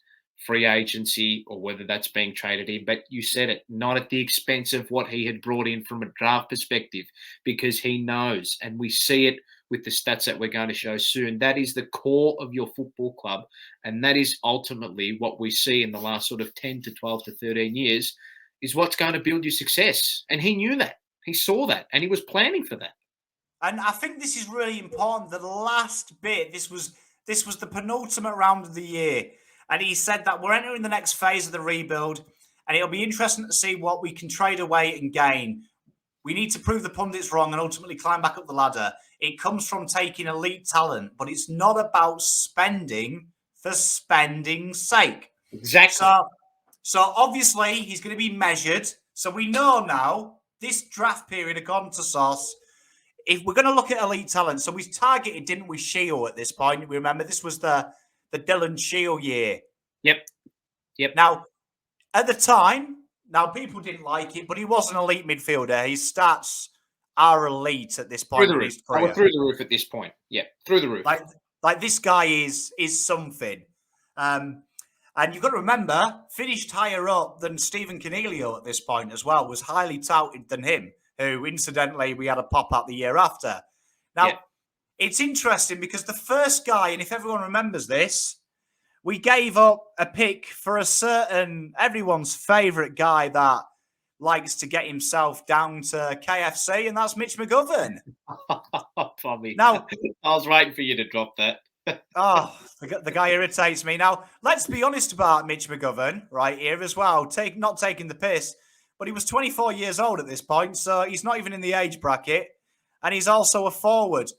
Free agency, or whether that's being traded in. But you said it, not at the expense of what he had brought in from a draft perspective, because he knows, and we see it with the stats that we're going to show soon, that is the core of your football club. And that is ultimately what we see in the last sort of 10 to 12 to 13 years is what's going to build your success. And he knew that. He saw that, and he was planning for that. And I think this is really important. The last bit, this was the penultimate round of the year. And he said that we're entering the next phase of the rebuild, and it'll be interesting to see what we can trade away and gain. We need to prove the pundits wrong and ultimately climb back up the ladder. It comes from taking elite talent, but it's not about spending for spending's sake. Exactly. So obviously he's going to be measured. So we know now this draft period, according to Sauce, if we're going to look at elite talent, so we targeted, didn't we, Shield at this point? We remember this was the Dylan Shield year. Yep. Now, at the time, now people didn't like it, but he was an elite midfielder. His stats are elite at this point in his career. Through the roof at this point. Yeah, through the roof. Like this guy is something. And you've got to remember, finished higher up than Stephen Cornelio at this point as well, was highly touted than him, who, incidentally, we had a pop-up the year after. Now, It's interesting because the first guy, and if everyone remembers this, we gave up a pick for a certain, everyone's favourite guy that likes to get himself down to KFC, and that's Mitch McGovern. Probably. Now, I was waiting for you to drop that. The guy irritates me. Now, let's be honest about Mitch McGovern right here as well. Not taking the piss, but he was 24 years old at this point, so he's not even in the age bracket, and he's also a forward.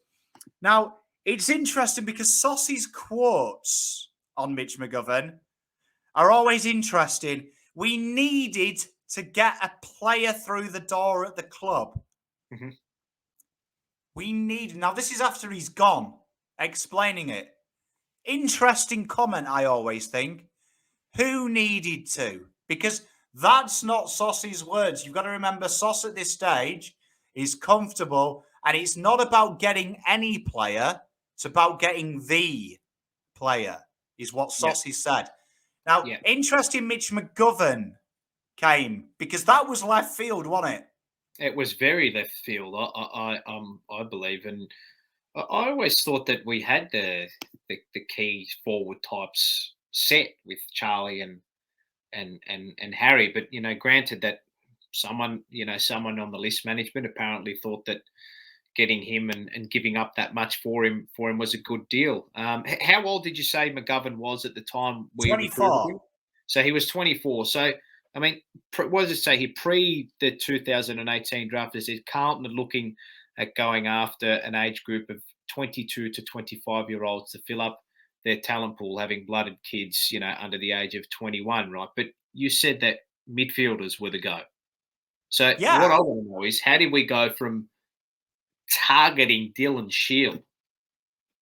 Now, it's interesting because Saucy's quotes on Mitch McGovern are always interesting. We needed to get a player through the door at the club. Mm-hmm. Now this is after he's gone, explaining it. Interesting comment, I always think. Who needed to? Because that's not Saucy's words. You've got to remember, Sauce at this stage is comfortable, and it's not about getting any player. It's about getting the player, is what Saucy said. Now, interesting Mitch McGovern came, because that was left field, wasn't it? It was very left field, I believe, and I always thought that we had the key forward types set with Charlie and Harry, but granted that someone on the list management apparently thought that getting him and giving up that much for him was a good deal. How old did you say McGovern was at the time we 24? So he was 24. So I mean, what does it say here? Pre the 2018 draft, it says Carlton are looking at going after an age group of 22 to 25-year-olds to fill up their talent pool, having blooded kids, under the age of 21, right? But you said that midfielders were the go. So what I want to know is, how did we go from targeting Dylan Shield,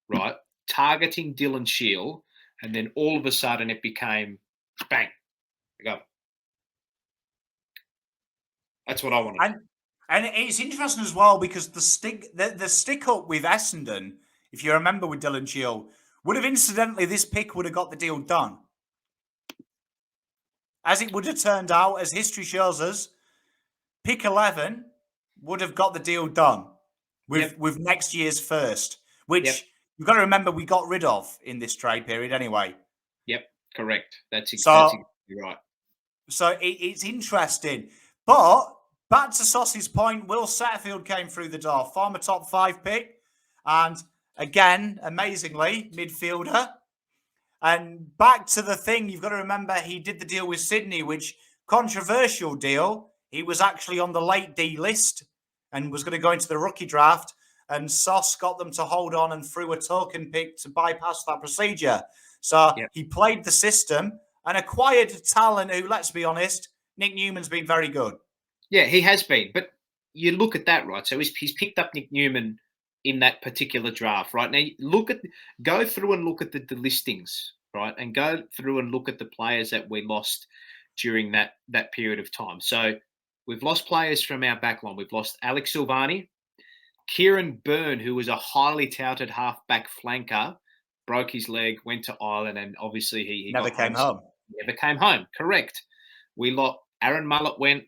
right? Targeting Dylan Shield, and then all of a sudden it became bang, go. That's what I want to know. And it's interesting as well because the stick up with Essendon, if you remember with Dylan Shield, would have incidentally, this pick would have got the deal done. As it would have turned out, as history shows us, pick 11 would have got the deal done with next year's first, which you've got to remember we got rid of in this trade period anyway. Yep, correct. That's exactly right. So it's interesting. But back to Saucy's point, Will Setterfield came through the door, former top 5 pick, and again, amazingly, midfielder. And back to the thing, you've got to remember he did the deal with Sydney, which controversial deal. He was actually on the late D list and was going to go into the rookie draft, and Sauce got them to hold on and threw a token pick to bypass that procedure. So he played the system and acquired talent who, let's be honest, Nick Newman's been very good. Yeah, he has been. But you look at that, right? So he's picked up Nick Newman in that particular draft, right? Now, go through and look at the listings, right? And go through and look at the players that we lost during that period of time. So we've lost players from our backline. We've lost Alex Silvagni, Kieran Byrne, who was a highly touted half-back flanker, broke his leg, went to Ireland, and obviously he never came home. Never came home, correct. We lost Aaron Mullett went,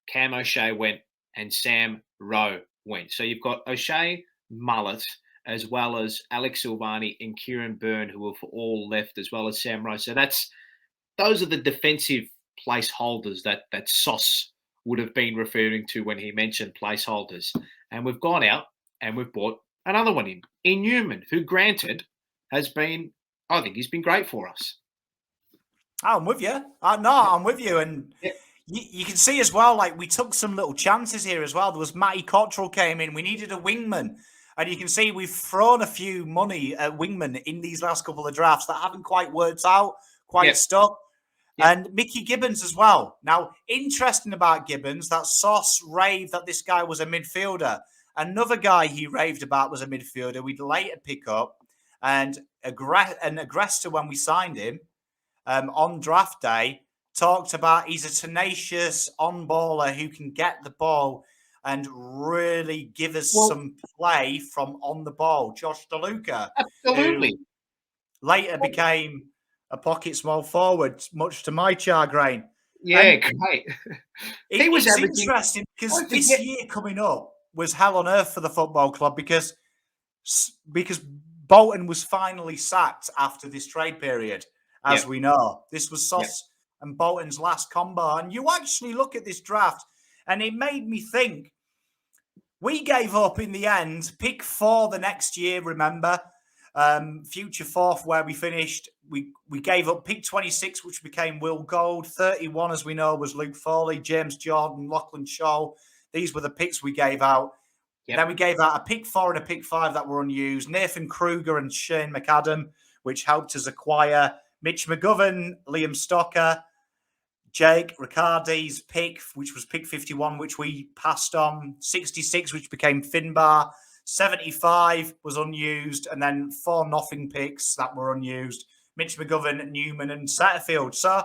Cam O'Shea went, and Sam Rowe went. So you've got O'Shea, Mullett, as well as Alex Silvagni and Kieran Byrne, who have all left, as well as Sam Rowe. So those are the defensive placeholders that Sauce would have been referring to when he mentioned placeholders. And we've gone out and we've bought another one in Newman, who, granted, I think he's been great for us. I'm with you. I'm with you. And Yeah. you can see as well, like, we took some little chances here as well. There was Matty Cottrell came in. We needed a wingman. And you can see we've thrown a few money at wingman in these last couple of drafts that haven't quite worked out, quite stuck. And Mickey Gibbons as well. Now, interesting about Gibbons, that Sauce raved that this guy was a midfielder. Another guy he raved about was a midfielder we'd later pick up. And Agresta, when we signed him on draft day, talked about he's a tenacious on-baller who can get the ball and really give us some play from on the ball. Josh DeLuca, Absolutely. who later became a pocket small forward, much to my chagrin. Yeah, great. It's interesting because this year coming up was hell on earth for the football club because Bolton was finally sacked after this trade period, as we know. This was Sauce and Bolton's last combo. And you actually look at this draft, and it made me think. We gave up in the end, pick 4 the next year, remember? Future 4th, where we finished. We gave up pick 26, which became Will Gold. 31, as we know, was Luke Foley, James Jordan, Lachlan Shaw. These were the picks we gave out. Then we gave out a pick 4 and a pick 5 that were unused. Nathan Kruger and Shane McAdam, which helped us acquire Mitch McGovern, Liam Stocker, Jake Riccardi's pick, which was pick 51, which we passed on. 66, which became Finbar. 75 was unused. And then 4 nothing picks that were unused. Mitch McGovern, Newman, and Setterfield. So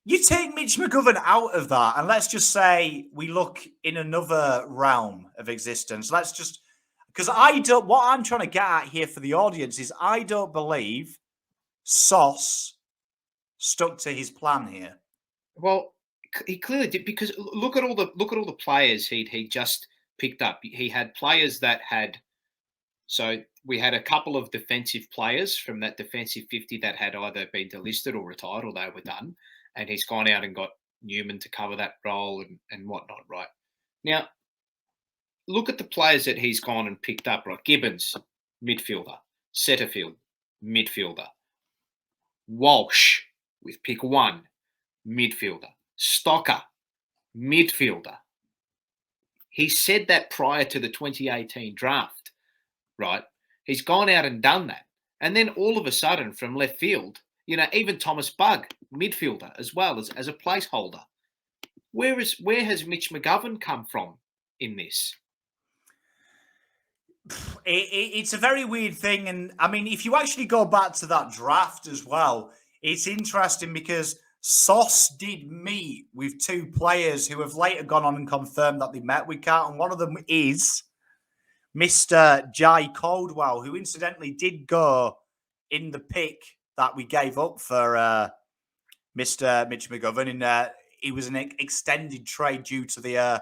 you take Mitch McGovern out of that, and let's just say we look in another realm of existence. Let's just, because what I'm trying to get at here for the audience is I don't believe Sauce stuck to his plan here. Well, he clearly did, because look at all the players he just picked up. He had players that had, so we had a couple of defensive players from that defensive 50 that had either been delisted or retired, or they were done. And he's gone out and got Newman to cover that role and whatnot, right? Now, look at the players that he's gone and picked up, right? Gibbons, midfielder. Setterfield, midfielder. Walsh, with pick 1, midfielder. Stocker, midfielder. He said that prior to the 2018 draft, right? He's gone out and done that. And then all of a sudden, from left field, even Thomas Bugg, midfielder, as well as a placeholder. Where has Mitch McGovern come from in this? It's a very weird thing. And I mean, if you actually go back to that draft as well, it's interesting because Sauce did meet with 2 players who have later gone on and confirmed that they met with Carlton. One of them is Mr. Jai Caldwell, who incidentally did go in the pick that we gave up for Mr. Mitch McGovern. He was an extended trade due to the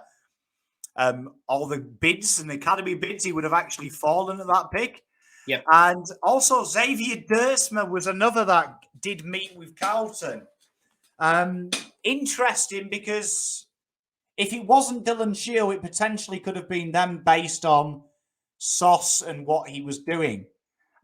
all the bids and the academy bids. He would have actually fallen at that pick. Yep. And also Xavier Dersma was another that did meet with Carlton. Interesting because if it wasn't Dylan Shield, it potentially could have been them based on Sauce and what he was doing.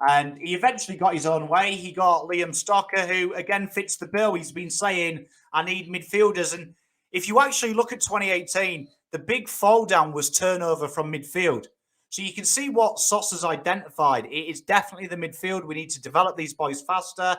And he eventually got his own way. He got Liam Stocker, who again fits the bill. He's been saying, I need midfielders. And if you actually look at 2018, the big fall down was turnover from midfield. So you can see what Sauce has identified. It is definitely the midfield. We need to develop these boys faster.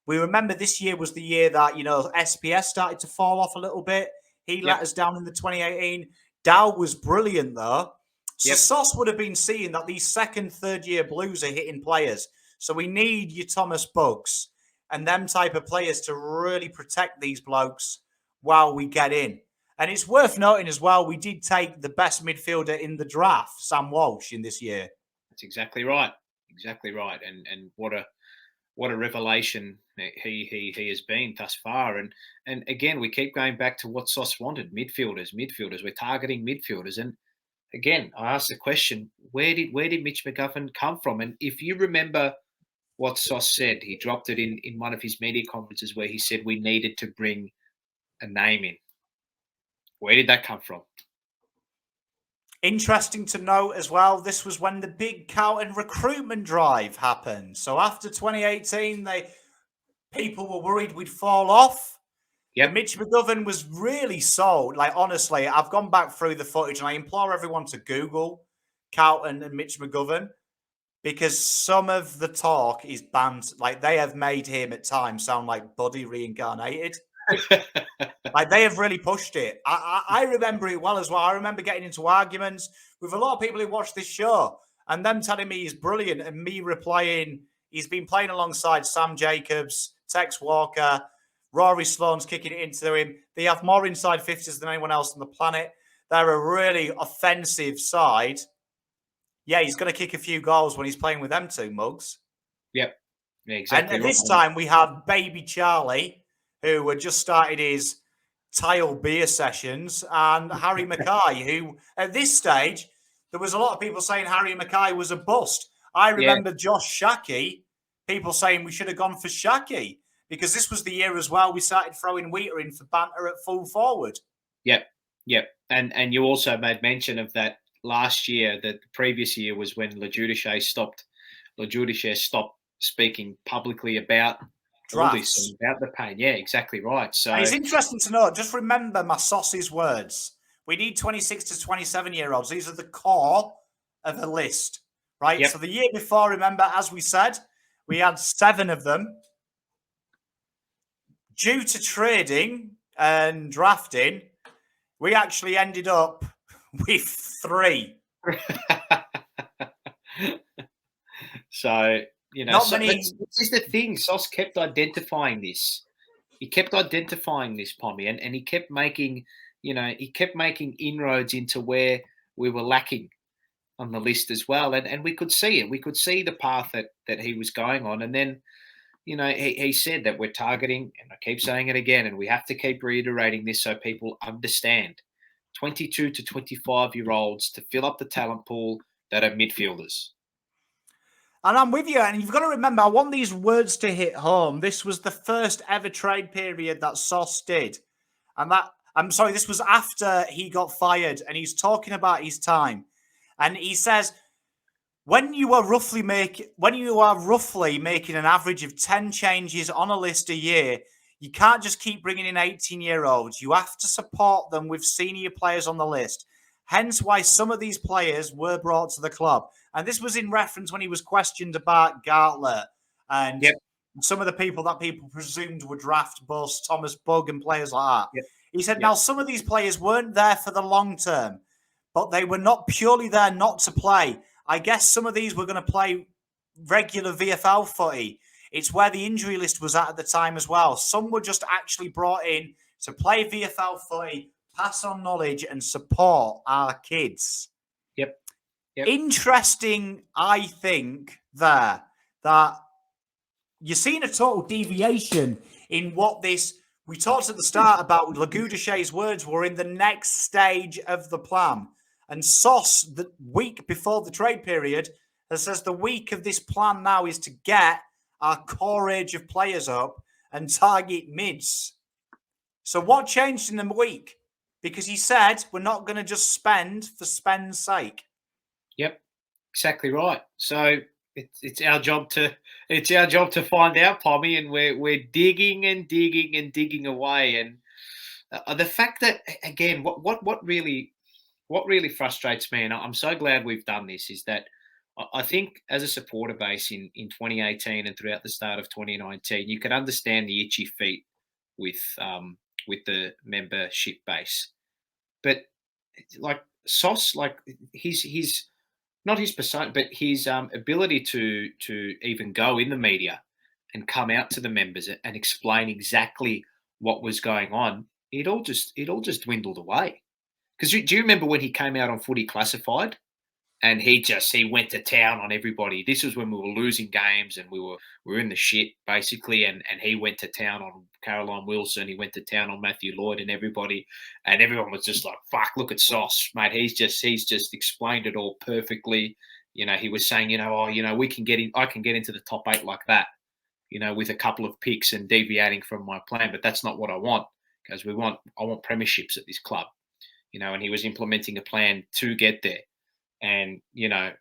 We remember this year was the year that, SPS started to fall off a little bit. He let us down in the 2018. Dow was brilliant, though. So Sauce would have been seeing that these second, third-year Blues are hitting players. So we need your Thomas Buggs and them type of players to really protect these blokes while we get in. And it's worth noting as well, we did take the best midfielder in the draft, Sam Walsh, in this year. That's exactly right. Exactly right. And what a revelation he has been thus far. And again, we keep going back to what Sauce wanted. Midfielders. We're targeting midfielders. And again, I asked the question, where did Mitch McGovern come from? And if you remember what Sauce said, he dropped it in one of his media conferences where he said we needed to bring a name in. Where did that come from? Interesting to note as well, this was when the big Carlton recruitment drive happened. So after 2018, people were worried we'd fall off. Yep. Mitch McGovern was really sold. Like, honestly, I've gone back through the footage and I implore everyone to Google Carlton and Mitch McGovern because some of the talk is banned. Like, they have made him at times sound like Buddy reincarnated. Like, they have really pushed it. I remember it well as well. I remember getting into arguments with a lot of people who watch this show and them telling me he's brilliant and me replying, he's been playing alongside Sam Jacobs, Tex Walker, Rory Sloane's kicking it into him. They have more inside 50s than anyone else on the planet. They're a really offensive side. Yeah, he's going to kick a few goals when he's playing with them two mugs. Yep. Yeah, exactly. And this time we have baby Charlie, who had just started his tile beer sessions, and Harry Mackay, who at this stage, there was a lot of people saying Harry Mackay was a bust. I remember Josh Shackey, people saying we should have gone for Shackey because this was the year as well we started throwing Wheater in for banter at full forward. Yep. And you also made mention of that last year, that the previous year was when LeJudice stopped speaking publicly about drafts, about the pain. Yeah, exactly right. So and it's interesting to know. Just remember my sauce's words. We need 26 to 27-year-olds. These are the core of the list, right? Yep. So the year before, remember, as we said, we had 7 of them. Due to trading and drafting, we actually ended up with 3. So, you know, Not many. This is the thing. Sauce kept identifying this. He kept identifying this, Pommy, and he kept making, inroads into where we were lacking on the list as well. And we could see it. We could see the path that he was going on. And then, he said that we're targeting, and I keep saying it again, and we have to keep reiterating this so people understand, 22 to 25-year-olds to fill up the talent pool that are midfielders. And I'm with you. And you've got to remember, I want these words to hit home. This was the first ever trade period that Sauce did. And this was after he got fired. And he's talking about his time. And he says, when you are roughly making an average of 10 changes on a list a year, you can't just keep bringing in 18-year-olds. You have to support them with senior players on the list. Hence why some of these players were brought to the club. And this was in reference when he was questioned about Gartlett and some of the people that people presumed were draft busts, Thomas Bugg and players like that. He said, now some of these players weren't there for the long term, but they were not purely there not to play. I guess some of these were going to play regular VFL footy. It's where the injury list was at the time as well. Some were just actually brought in to play VFL footy, pass on knowledge and support our kids. Yep. Interesting, I think, that you're seeing a total deviation in what this... We talked at the start about Lagoudachay's words were in the next stage of the plan. And Sauce, the week before the trade period, says the week of this plan now is to get our core age of players up and target mids. So what changed in the week? Because he said we're not going to just spend for spend's sake. Yep, exactly right. So it's our job to find out, Pommy, and we're digging and digging and digging away. And the fact that, again, what really frustrates me, and I'm so glad we've done this, is that I think as a supporter base in 2018 and throughout the start of 2019, you can understand the itchy feet with the membership base. But like Sauce, like his not his persona, but his ability to even go in the media and come out to the members and explain exactly what was going on, it all just dwindled away. Because do you remember when he came out on Footy Classified and he went to town on everybody? This was when we were losing games and we were in the shit basically, and he went to town on Caroline Wilson, he went to town on Matthew Lloyd and everybody, and everyone was just like, fuck, look at Sauce, mate, he's just explained it all perfectly. He was saying, we can get in, I can get into the top 8 like that, with a couple of picks and deviating from my plan, but that's not what I want, because I want premierships at this club. and he was implementing a plan to get there. And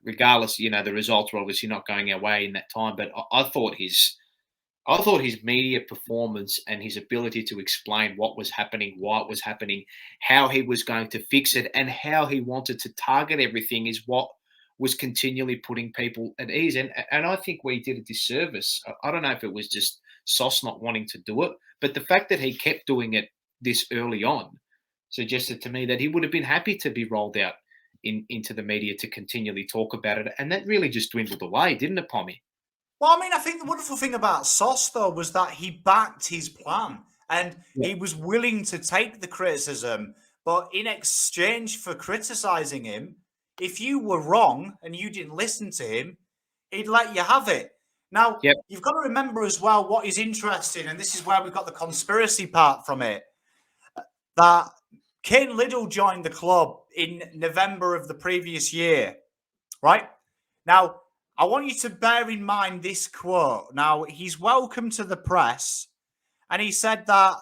regardless, the results were obviously not going our way in that time. But I thought his media performance and his ability to explain what was happening, why it was happening, how he was going to fix it, and how he wanted to target everything is what was continually putting people at ease. And I think we did a disservice. I don't know if it was just Sauce not wanting to do it, but the fact that he kept doing it this early on suggested to me that he would have been happy to be rolled out into the media to continually talk about it. And that really just dwindled away, didn't it, Pommy? Well, I mean, I think the wonderful thing about Sauce, though, was that he backed his plan and he was willing to take the criticism. But in exchange for criticizing him, if you were wrong and you didn't listen to him, he'd let you have it. Now, you've got to remember as well what is interesting, and this is where we've got the conspiracy part from it, that Cain Liddle joined the club in November of the previous year, right? Now, I want you to bear in mind this quote. Now, he's welcome to the press, and he said that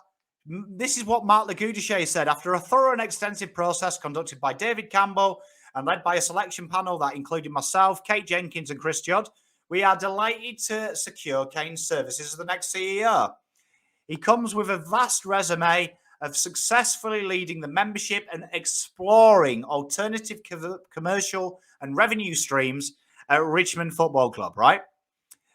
this is what Mark Lagoudichet said. After a thorough and extensive process conducted by David Campbell and led by a selection panel that included myself, Kate Jenkins and Chris Judd, we are delighted to secure Kane's services as the next CEO. He comes with a vast resume of successfully leading the membership and exploring alternative commercial and revenue streams at Richmond Football Club, right?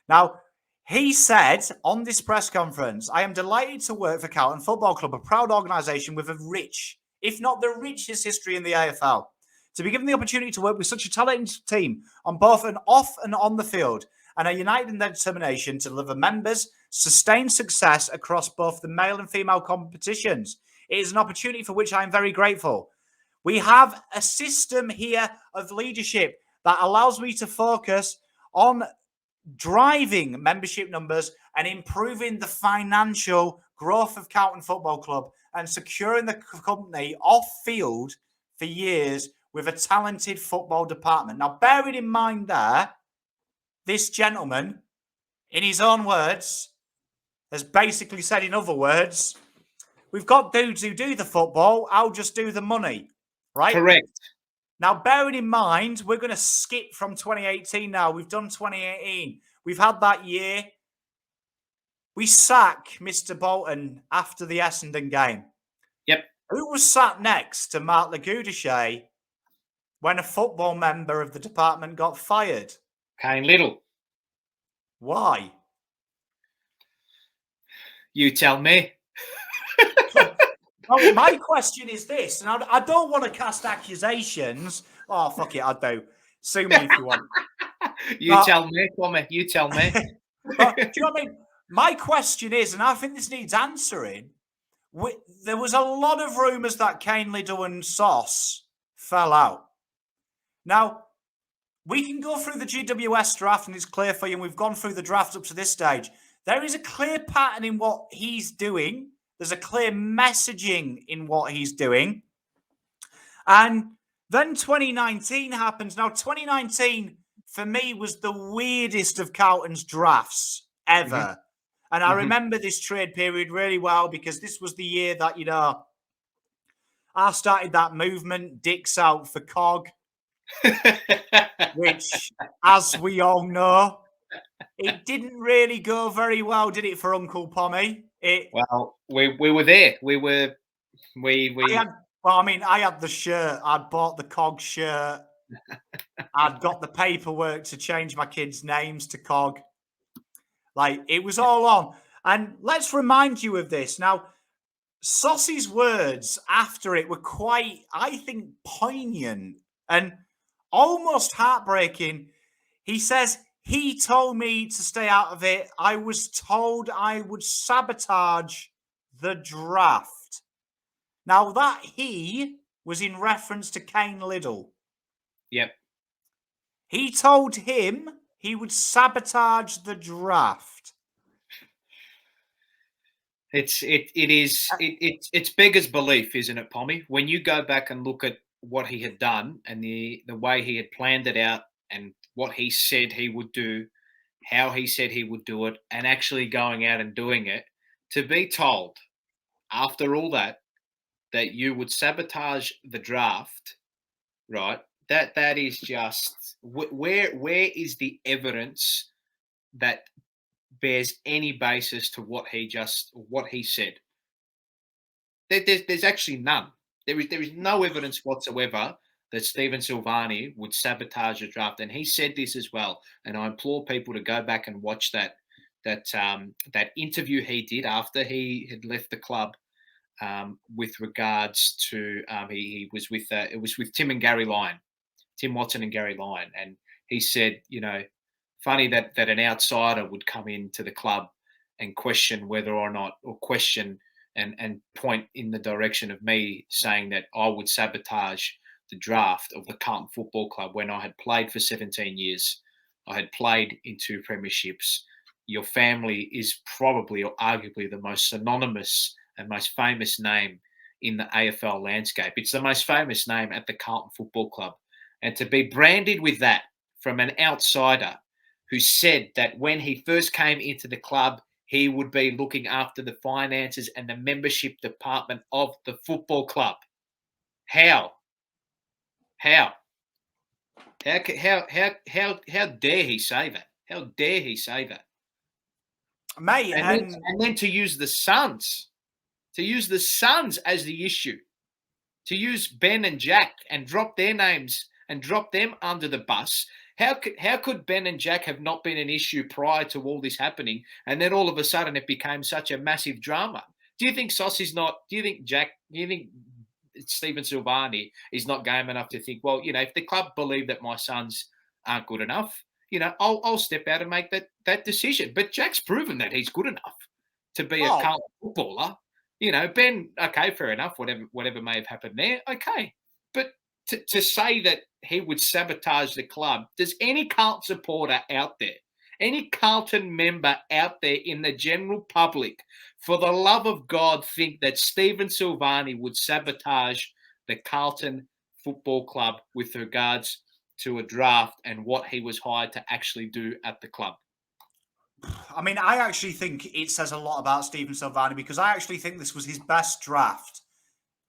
Now, he said on this press conference, I am delighted to work for Carlton Football Club, a proud organisation with a rich, if not the richest history in the AFL. To be given the opportunity to work with such a talented team on both and off and on the field, and are united in their determination to deliver members sustained success across both the male and female competitions. It is an opportunity for which I am very grateful. We have a system here of leadership that allows me to focus on driving membership numbers and improving the financial growth of Carlton Football Club and securing the company off field for years with a talented football department. Now, bearing in mind there, this gentleman, in his own words, has basically said, in other words, we've got dudes who do the football, I'll just do the money, right? Correct. Now, bearing in mind, we're going to skip from 2018 now. We've done 2018. We've had that year. We sack Mr. Bolton after the Essendon game. Yep. Who was sat next to Mark Lagoudichet when a football member of the department got fired? Cain Liddle. Why? You tell me. Well, my question is this, and I don't want to cast accusations. Oh, fuck it, I do. Sue me if you want. Tell me, Tommy. You tell me. But, do you know what I mean? My question is, and I think this needs answering, there was a lot of rumours that Cain Liddle and Sauce fell out. Now, we can go through the GWS draft and it's clear for you, and we've gone through the draft up to this stage. There is a clear pattern in what he's doing. There's a clear messaging in what he's doing. And then 2019 happens. Now, 2019, for me, was the weirdest of Carlton's drafts ever. Mm-hmm. And I remember this trade period really well because this was the year that, I started that movement, Dicks Out for Cog, which, as we all know, it didn't really go very well, did it, for Uncle Pommy? Well, we were there. I had the shirt. I'd bought the Cog shirt. I'd got the paperwork to change my kids' names to Cog. Like, it was all on. And let's remind you of this. Now, Sauce's words after it were quite, I think, poignant and almost heartbreaking. He says, he told me to stay out of it. I was told I would sabotage the draft. Now, that he was in reference to Cain Liddle. Yep. He told him he would sabotage the draft. It's beggars belief, isn't it, Pommy? When you go back and look at what he had done and the way he had planned it out and what he said he would do, how he said he would do it, and actually going out and doing it, to be told after all that that you would sabotage the draft, right? That is just where is the evidence that bears any basis to what he said? There's actually none. There is no evidence whatsoever that Stephen Silvagni would sabotage a draft, and he said this as well. And I implore people to go back and watch that interview he did after he had left the club, with regards to he was with it was with Tim Watson and Gary Lyon, and he said, funny that an outsider would come into the club and question whether or not, or question and point in the direction of me saying that I would sabotage the draft of the Carlton Football Club when I had played for 17 years. I had played in 2 premierships. Your family is probably or arguably the most synonymous and most famous name in the AFL landscape. It's the most famous name at the Carlton Football Club. And to be branded with that from an outsider who said that when he first came into the club, he would be looking after the finances and the membership department of the football club. How dare he say that? How dare he say that? Mate, and then to use the Suns as the issue, to use Ben and Jack and drop their names and drop them under the bus. How could Ben and Jack have not been an issue prior to all this happening, and then all of a sudden it became such a massive drama? Do you think Sauce is not? Do you think Stephen Silvagni is not game enough to think, well, if the club believe that my sons aren't good enough, I'll step out and make that decision. But Jack's proven that he's good enough to be a Carlton footballer. Ben, okay, fair enough. Whatever may have happened there, okay. But to say that he would sabotage the club, does any Carlton supporter out there, any Carlton member out there in the general public, for the love of God, think that Stephen Silvagni would sabotage the Carlton Football Club with regards to a draft and what he was hired to actually do at the club? I mean, I actually think it says a lot about Stephen Silvagni, because I actually think this was his best draft,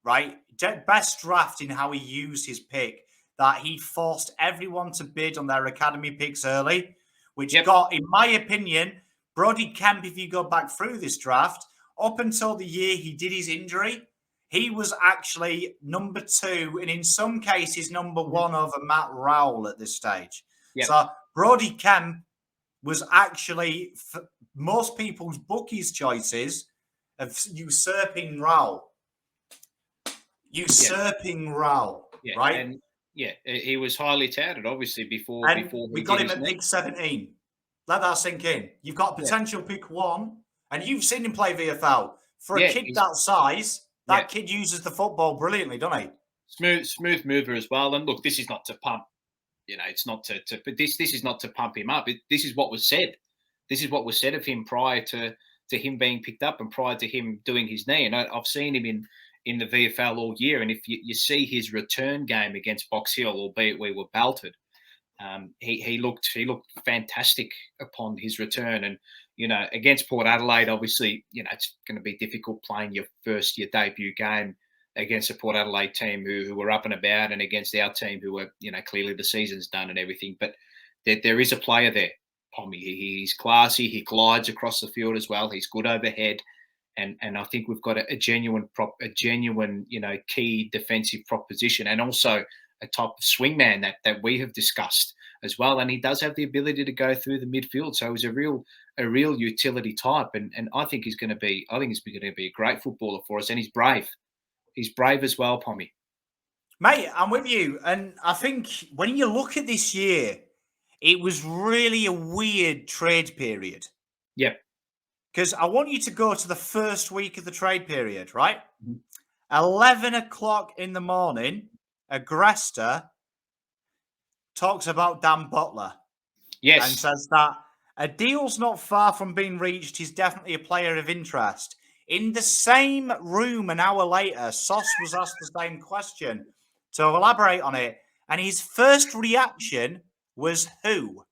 right? Best draft in how he used his pick, that he forced everyone to bid on their academy picks early, which got, in my opinion, Brodie Kemp, if you go back through this draft, up until the year he did his injury, he was actually number 2, and in some cases number 1 over Matt Rowell at this stage. So Brodie Kemp was actually, for most people's bookies' choices, of usurping Rowell. Right? And he was highly touted, obviously, before we got him at pick 17. Let that sink in. You've got potential pick 1, and you've seen him play VFL. For a kid that size, that kid uses the football brilliantly, doesn't he? Smooth mover as well. And look, this is not to pump. It's not but this is not to pump him up. This is what was said. This is what was said of him prior to him being picked up and prior to him doing his knee. And I've seen him in the VFL all year. And if you see his return game against Box Hill, albeit we were belted, he looked fantastic upon his return. And against Port Adelaide, obviously, it's going to be difficult playing your debut game against a Port Adelaide team who were up and about, and against our team who were, clearly the season's done and everything. But there is a player there, Pommy. He's classy. He glides across the field as well. He's good overhead. And I think we've got a genuine, key defensive proposition, and also a type of swingman that we have discussed as well. And he does have the ability to go through the midfield. So he's a real utility type. And I think he's going to be a great footballer for us. And he's brave. He's brave as well, Pommy. Mate, I'm with you. And I think when you look at this year, it was really a weird trade period. Yep. Because I want you to go to the first week of the trade period, right? Mm-hmm. 11 o'clock in the morning, Agresta talks about Dan Butler. Yes. And says that a deal's not far from being reached. He's definitely a player of interest. In the same room an hour later, Sauce was asked the same question to elaborate on it. And his first reaction was who?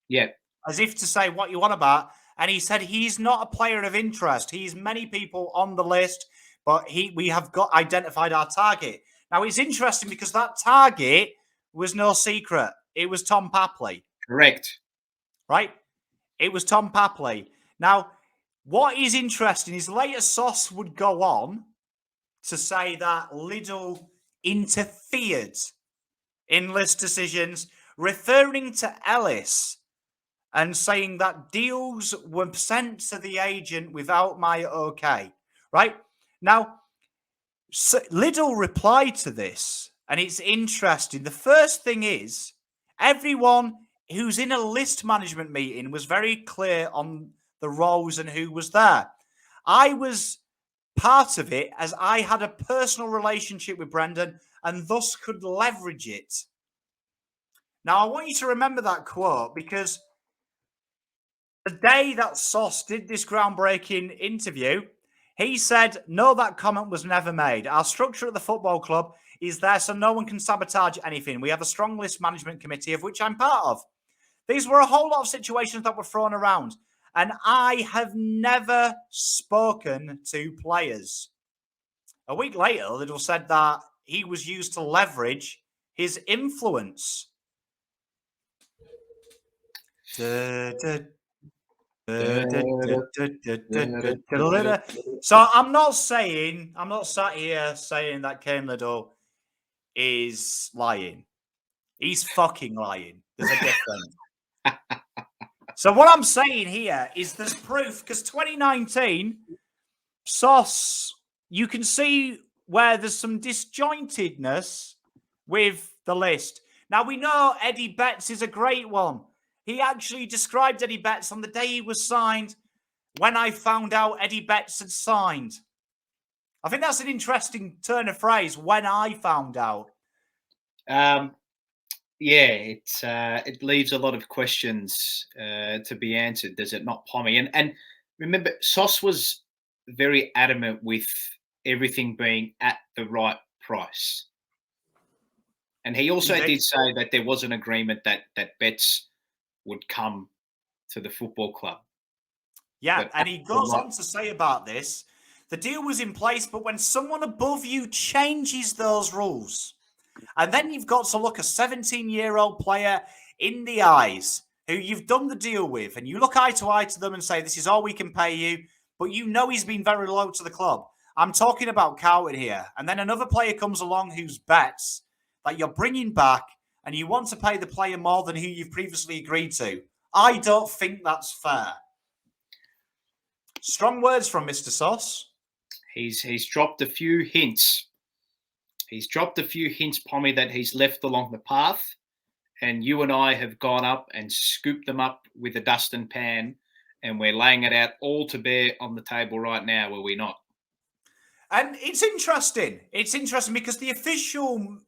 Yeah. As if to say, what you want about? And he said he's not a player of interest. He's many people on the list, but we have got identified our target. Now, it's interesting because that target was no secret. It was Tom Papley. Correct. Right? It was Tom Papley. Now, what is interesting is later Sauce would go on to say that Liddle interfered in list decisions, referring to Ellis and saying that deals were sent to the agent without my okay. Right? Now, Liddle replied to this, and it's interesting. The first thing is, everyone who's in a list management meeting was very clear on the roles and who was there. I was part of it as I had a personal relationship with Brendan and thus could leverage it. Now, I want you to remember that quote because the day that Sauce did this groundbreaking interview, he said, no, that comment was never made. Our structure at the football club is there so no one can sabotage anything. We have a strong list management committee, of which I'm part of. These were a whole lot of situations that were thrown around. And I have never spoken to players. A week later, Liddle said that he was used to leverage his influence. So I'm not sat here saying that Cain Liddle is lying. He's fucking lying. There's a difference. So what I'm saying here is there's proof because 2019, Sauce, you can see where there's some disjointedness with the list. Now we know Eddie Betts is a great one. He actually described Eddie Betts on the day he was signed when I found out Eddie Betts had signed. I think that's an interesting turn of phrase, when I found out. Yeah, it leaves a lot of questions to be answered, does it not, Pommy? And remember, Sauce was very adamant with everything being at the right price. And he also did say that there was an agreement that Betts would come to the football club. Yeah, and he goes on to say about this, the deal was in place, but when someone above you changes those rules, and then you've got to look a 17-year-old player in the eyes who you've done the deal with, and you look eye to eye to them and say, this is all we can pay you, but you know he's been very low to the club. I'm talking about Carlton here. And then another player comes along who's Betts that you're bringing back, and you want to pay the player more than who you've previously agreed to. I don't think that's fair. Strong words from Mr. Sauce. He's dropped a few hints. He's dropped a few hints, Pommy, that he's left along the path. And you and I have gone up and scooped them up with a dustpan pan, and we're laying it out all to bear on the table right now, are we not? And it's interesting. It's interesting because the official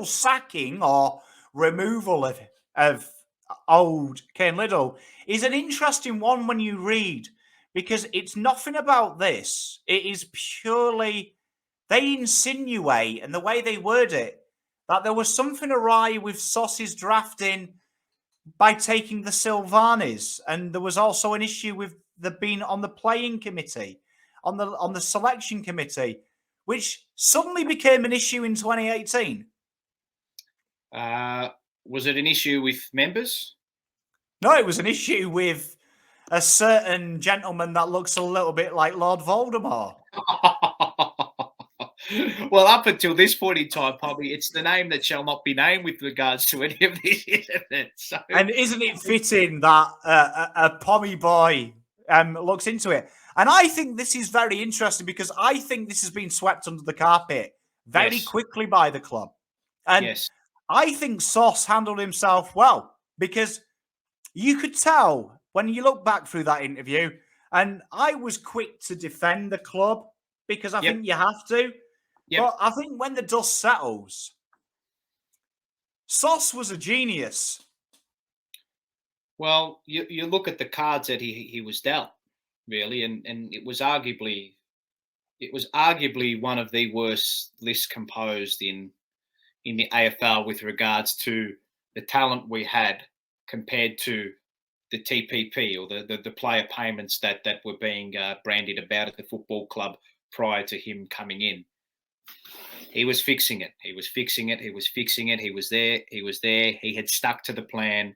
sacking or removal of old Cain Liddle is an interesting one when you read, because it's nothing about this. It is purely, they insinuate, and the way they word it, that there was something awry with Sauce's drafting by taking the Silvagnis, and there was also an issue with the being on the playing committee, on the selection committee, which suddenly became an issue in 2018. Was it an issue with members? No, it was an issue with a certain gentleman that looks a little bit like Lord Voldemort. Well, up until this point in time, Poppy, it's the name that shall not be named with regards to any of this, isn't it? So... And isn't it fitting that a Pommy boy looks into it? And I think this is very interesting because I think this has been swept under the carpet very quickly by the club. And I think Sauce handled himself well, because you could tell when you look back through that interview, and I was quick to defend the club because I think you have to. But I think when the dust settles, Sauce was a genius. Well, you look at the cards that he was dealt, really, and it was arguably one of the worst lists composed in the AFL with regards to the talent we had compared to the TPP or the player payments that were being branded about at the football club prior to him coming in. He was fixing it. He was fixing it. He was fixing it. He was there. He was there. He had stuck to the plan.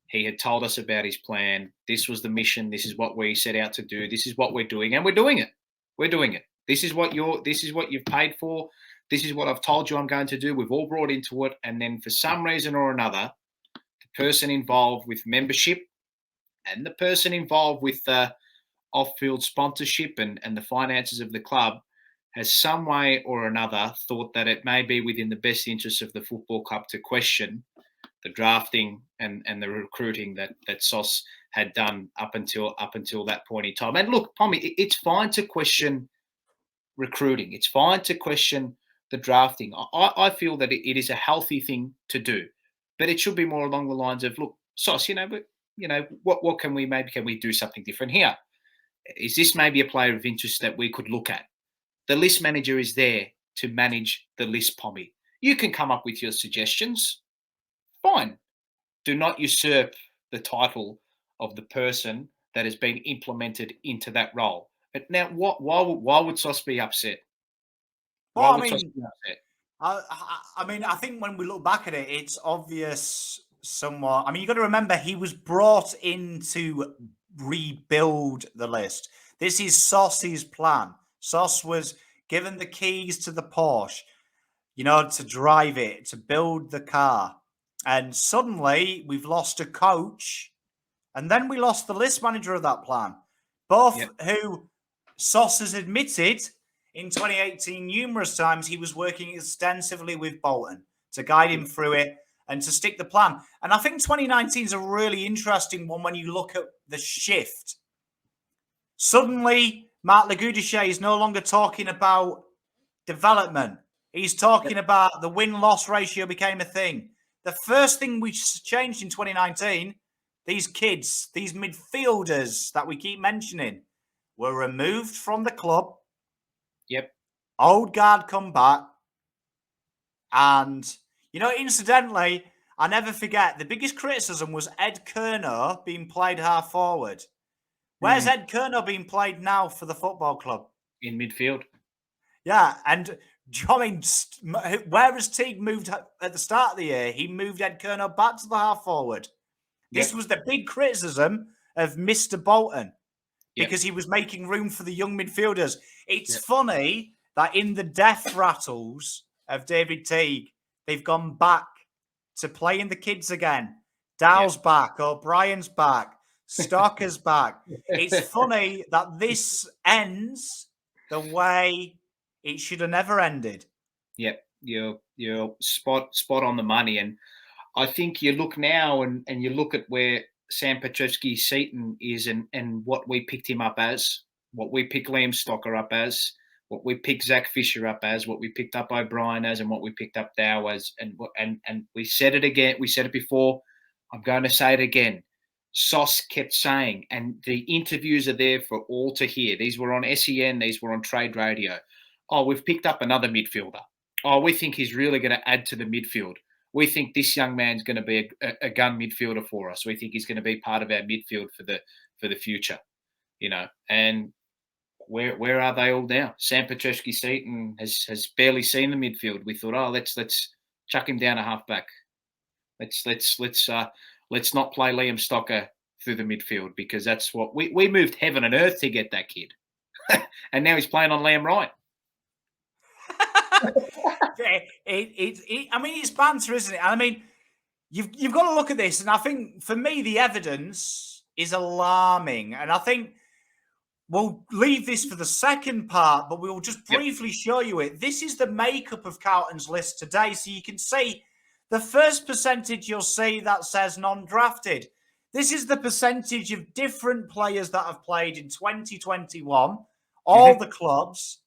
He had told us about his plan. This was the mission. This is what we set out to do. This is what we're doing, and we're doing it. We're doing it. This is what you've paid for. This is what I've told you I'm going to do. We've all brought into it, and then for some reason or another, the person involved with membership and the person involved with off-field sponsorship and the finances of the club has some way or another thought that it may be within the best interests of the football club to question the drafting and the recruiting that Sauce had done up until that point in time. And look, Pommy, it's fine to question recruiting. It's fine to question the drafting. I feel that it is a healthy thing to do, but it should be more along the lines of, look, Sauce, what can we do something different here? Is this maybe a player of interest that we could look at? The list manager is there to manage the list, Pommy. You can come up with your suggestions. Fine. Do not usurp the title of the person that has been implemented into that role. But now, why would Sauce be upset? Well, I think when we look back at it, it's obvious somewhat. I mean, you've got to remember he was brought in to rebuild the list. This is Sauce's plan. Sauce was given the keys to the Porsche, to drive it, to build the car. And suddenly we've lost a coach, and then we lost the list manager of that plan, both who Sauce has admitted in 2018 numerous times he was working extensively with Bolton to guide him through it and to stick the plan. And I think 2019 is a really interesting one when you look at the shift. Suddenly, Mark Legudichet is no longer talking about development. He's talking about the win-loss ratio became a thing. The first thing we changed in 2019, these kids, these midfielders that we keep mentioning, were removed from the club. Yep. Old guard come back. And, incidentally, I never forget, the biggest criticism was Ed Kernow being played half forward. Where's Ed Kernow being played now for the football club? In midfield. Yeah, and whereas Teague moved at the start of the year, he moved Ed Kernow back to the half forward. This was the big criticism of Mr. Bolton because he was making room for the young midfielders. It's funny that in the death rattles of David Teague, they've gone back to playing the kids again. Dow's back, O'Brien's back, Stocker's back. It's funny that this ends the way it should have never ended. Yep, you're spot on the money. And I think you look now and you look at where Sam Petrevski-Seton is and what we picked him up as, what we picked Liam Stocker up as, what we picked Zach Fisher up as, what we picked up O'Brien as, and what we picked up Dow as. And we said it again. We said it before. I'm going to say it again. Sauce kept saying, and the interviews are there for all to hear. These were on SEN. These were on Trade Radio. Oh, we've picked up another midfielder. Oh, we think he's really going to add to the midfield. We think this young man's going to be a gun midfielder for us. We think he's going to be part of our midfield for the future, And where are they all now? Sam Petrevski-Seton has barely seen the midfield. We thought, let's chuck him down a halfback. Let's not play Liam Stocker through the midfield because that's what we moved heaven and earth to get that kid, and now he's playing on Liam Wright. It's banter, isn't it? I mean, you've got to look at this, and I think for me the evidence is alarming, and I think we'll leave this for the second part, but we'll just briefly show you it. This is the makeup of Carlton's list today, so you can see the first percentage you'll see that says non-drafted. This is the percentage of different players that have played in 2021, all the clubs,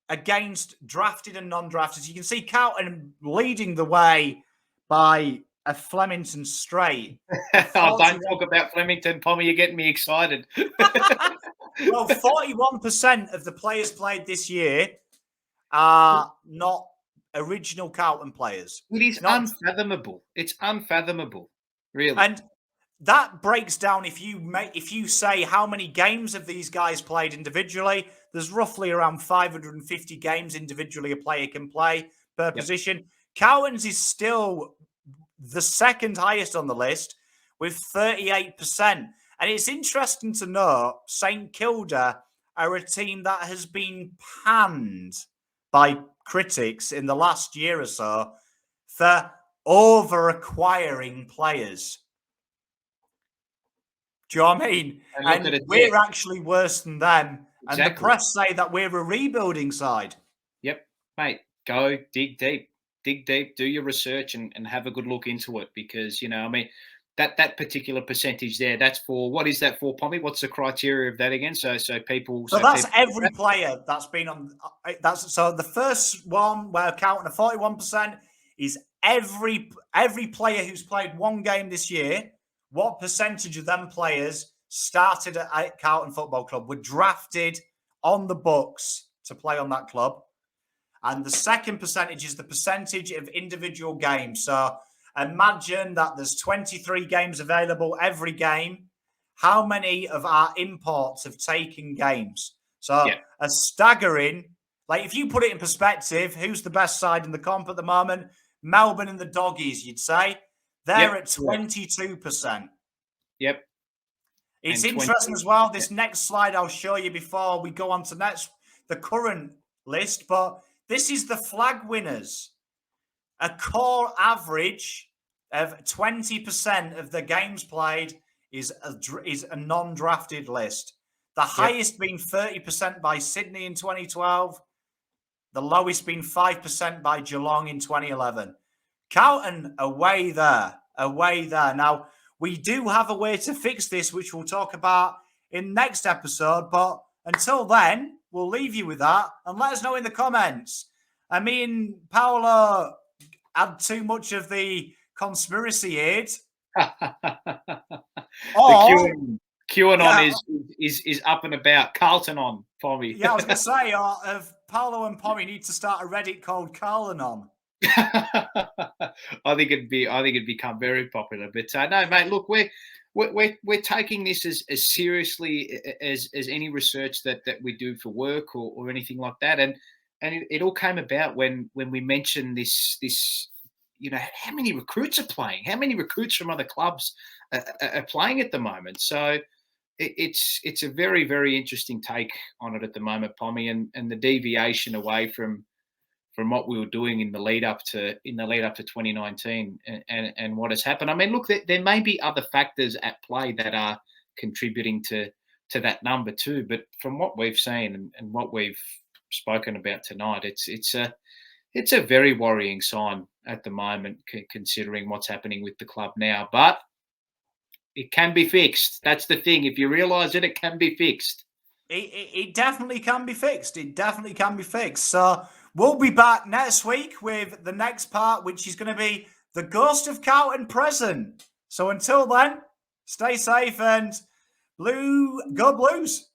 against drafted and non-drafted. So you can see Carlton leading the way by a Flemington straight. Don't talk about Flemington, Pommy. You're getting me excited. Well, 41% of the players played this year are not original Carlton players. It is unfathomable. It's unfathomable, really. And that breaks down if you say how many games have these guys played individually. There's roughly around 550 games individually a player can play per position. Carlton's is still the second highest on the list with 38%. And it's interesting to note St Kilda are a team that has been panned by critics in the last year or so for over-acquiring players. Do you know what I mean? And we're actually worse than them. Exactly. And the press say that we're a rebuilding side. Yep, mate. Go dig deep. Dig deep, do your research and have a good look into it, because, you know, I mean, that particular percentage there, that's for, what is that for, Pommy? What's the criteria of that again? So people... So that's every player that's been on... So the first one where counting the 41% is every player who's played one game this year. What percentage of them players started at Carlton Football Club, were drafted on the books to play on that club? And the second percentage is the percentage of individual games. So imagine that there's 23 games available every game. How many of our imports have taken games? So a staggering, like if you put it in perspective, who's the best side in the comp at the moment? Melbourne and the Doggies, you'd say. They're at 22%. Yep. It's interesting as well. This next slide I'll show you before we go on to the current list, but this is the flag winners. A core average of 20% of the games played is a non-drafted list. The highest being 30% by Sydney in 2012. The lowest being 5% by Geelong in 2011. Carlton away there. Now, we do have a way to fix this, which we'll talk about in next episode. But until then, we'll leave you with that and let us know in the comments. I mean, Paolo had too much of the conspiracy aid. QAnon is up and about. Carlton on, Pommy. Yeah, I was going to say, if Paolo and Pommy need to start a Reddit called Carlton on. I think it'd become very popular. But no, mate. Look, we're taking this as seriously as any research that we do for work or anything like that. And it all came about when we mentioned this. You know, how many recruits are playing? How many recruits from other clubs are playing at the moment? So it's a very, very interesting take on it at the moment, Pommy, and the deviation away from what we were doing in the lead up to 2019 and what has happened. I mean, look, there may be other factors at play that are contributing to that number too. But from what we've seen and what we've spoken about tonight, it's a very worrying sign at the moment, considering what's happening with the club now. But it can be fixed. That's the thing. If you realise it can be fixed. It definitely can be fixed. It definitely can be fixed. So we'll be back next week with the next part, which is going to be the Ghost of Carlton present. So until then, stay safe and go Blues.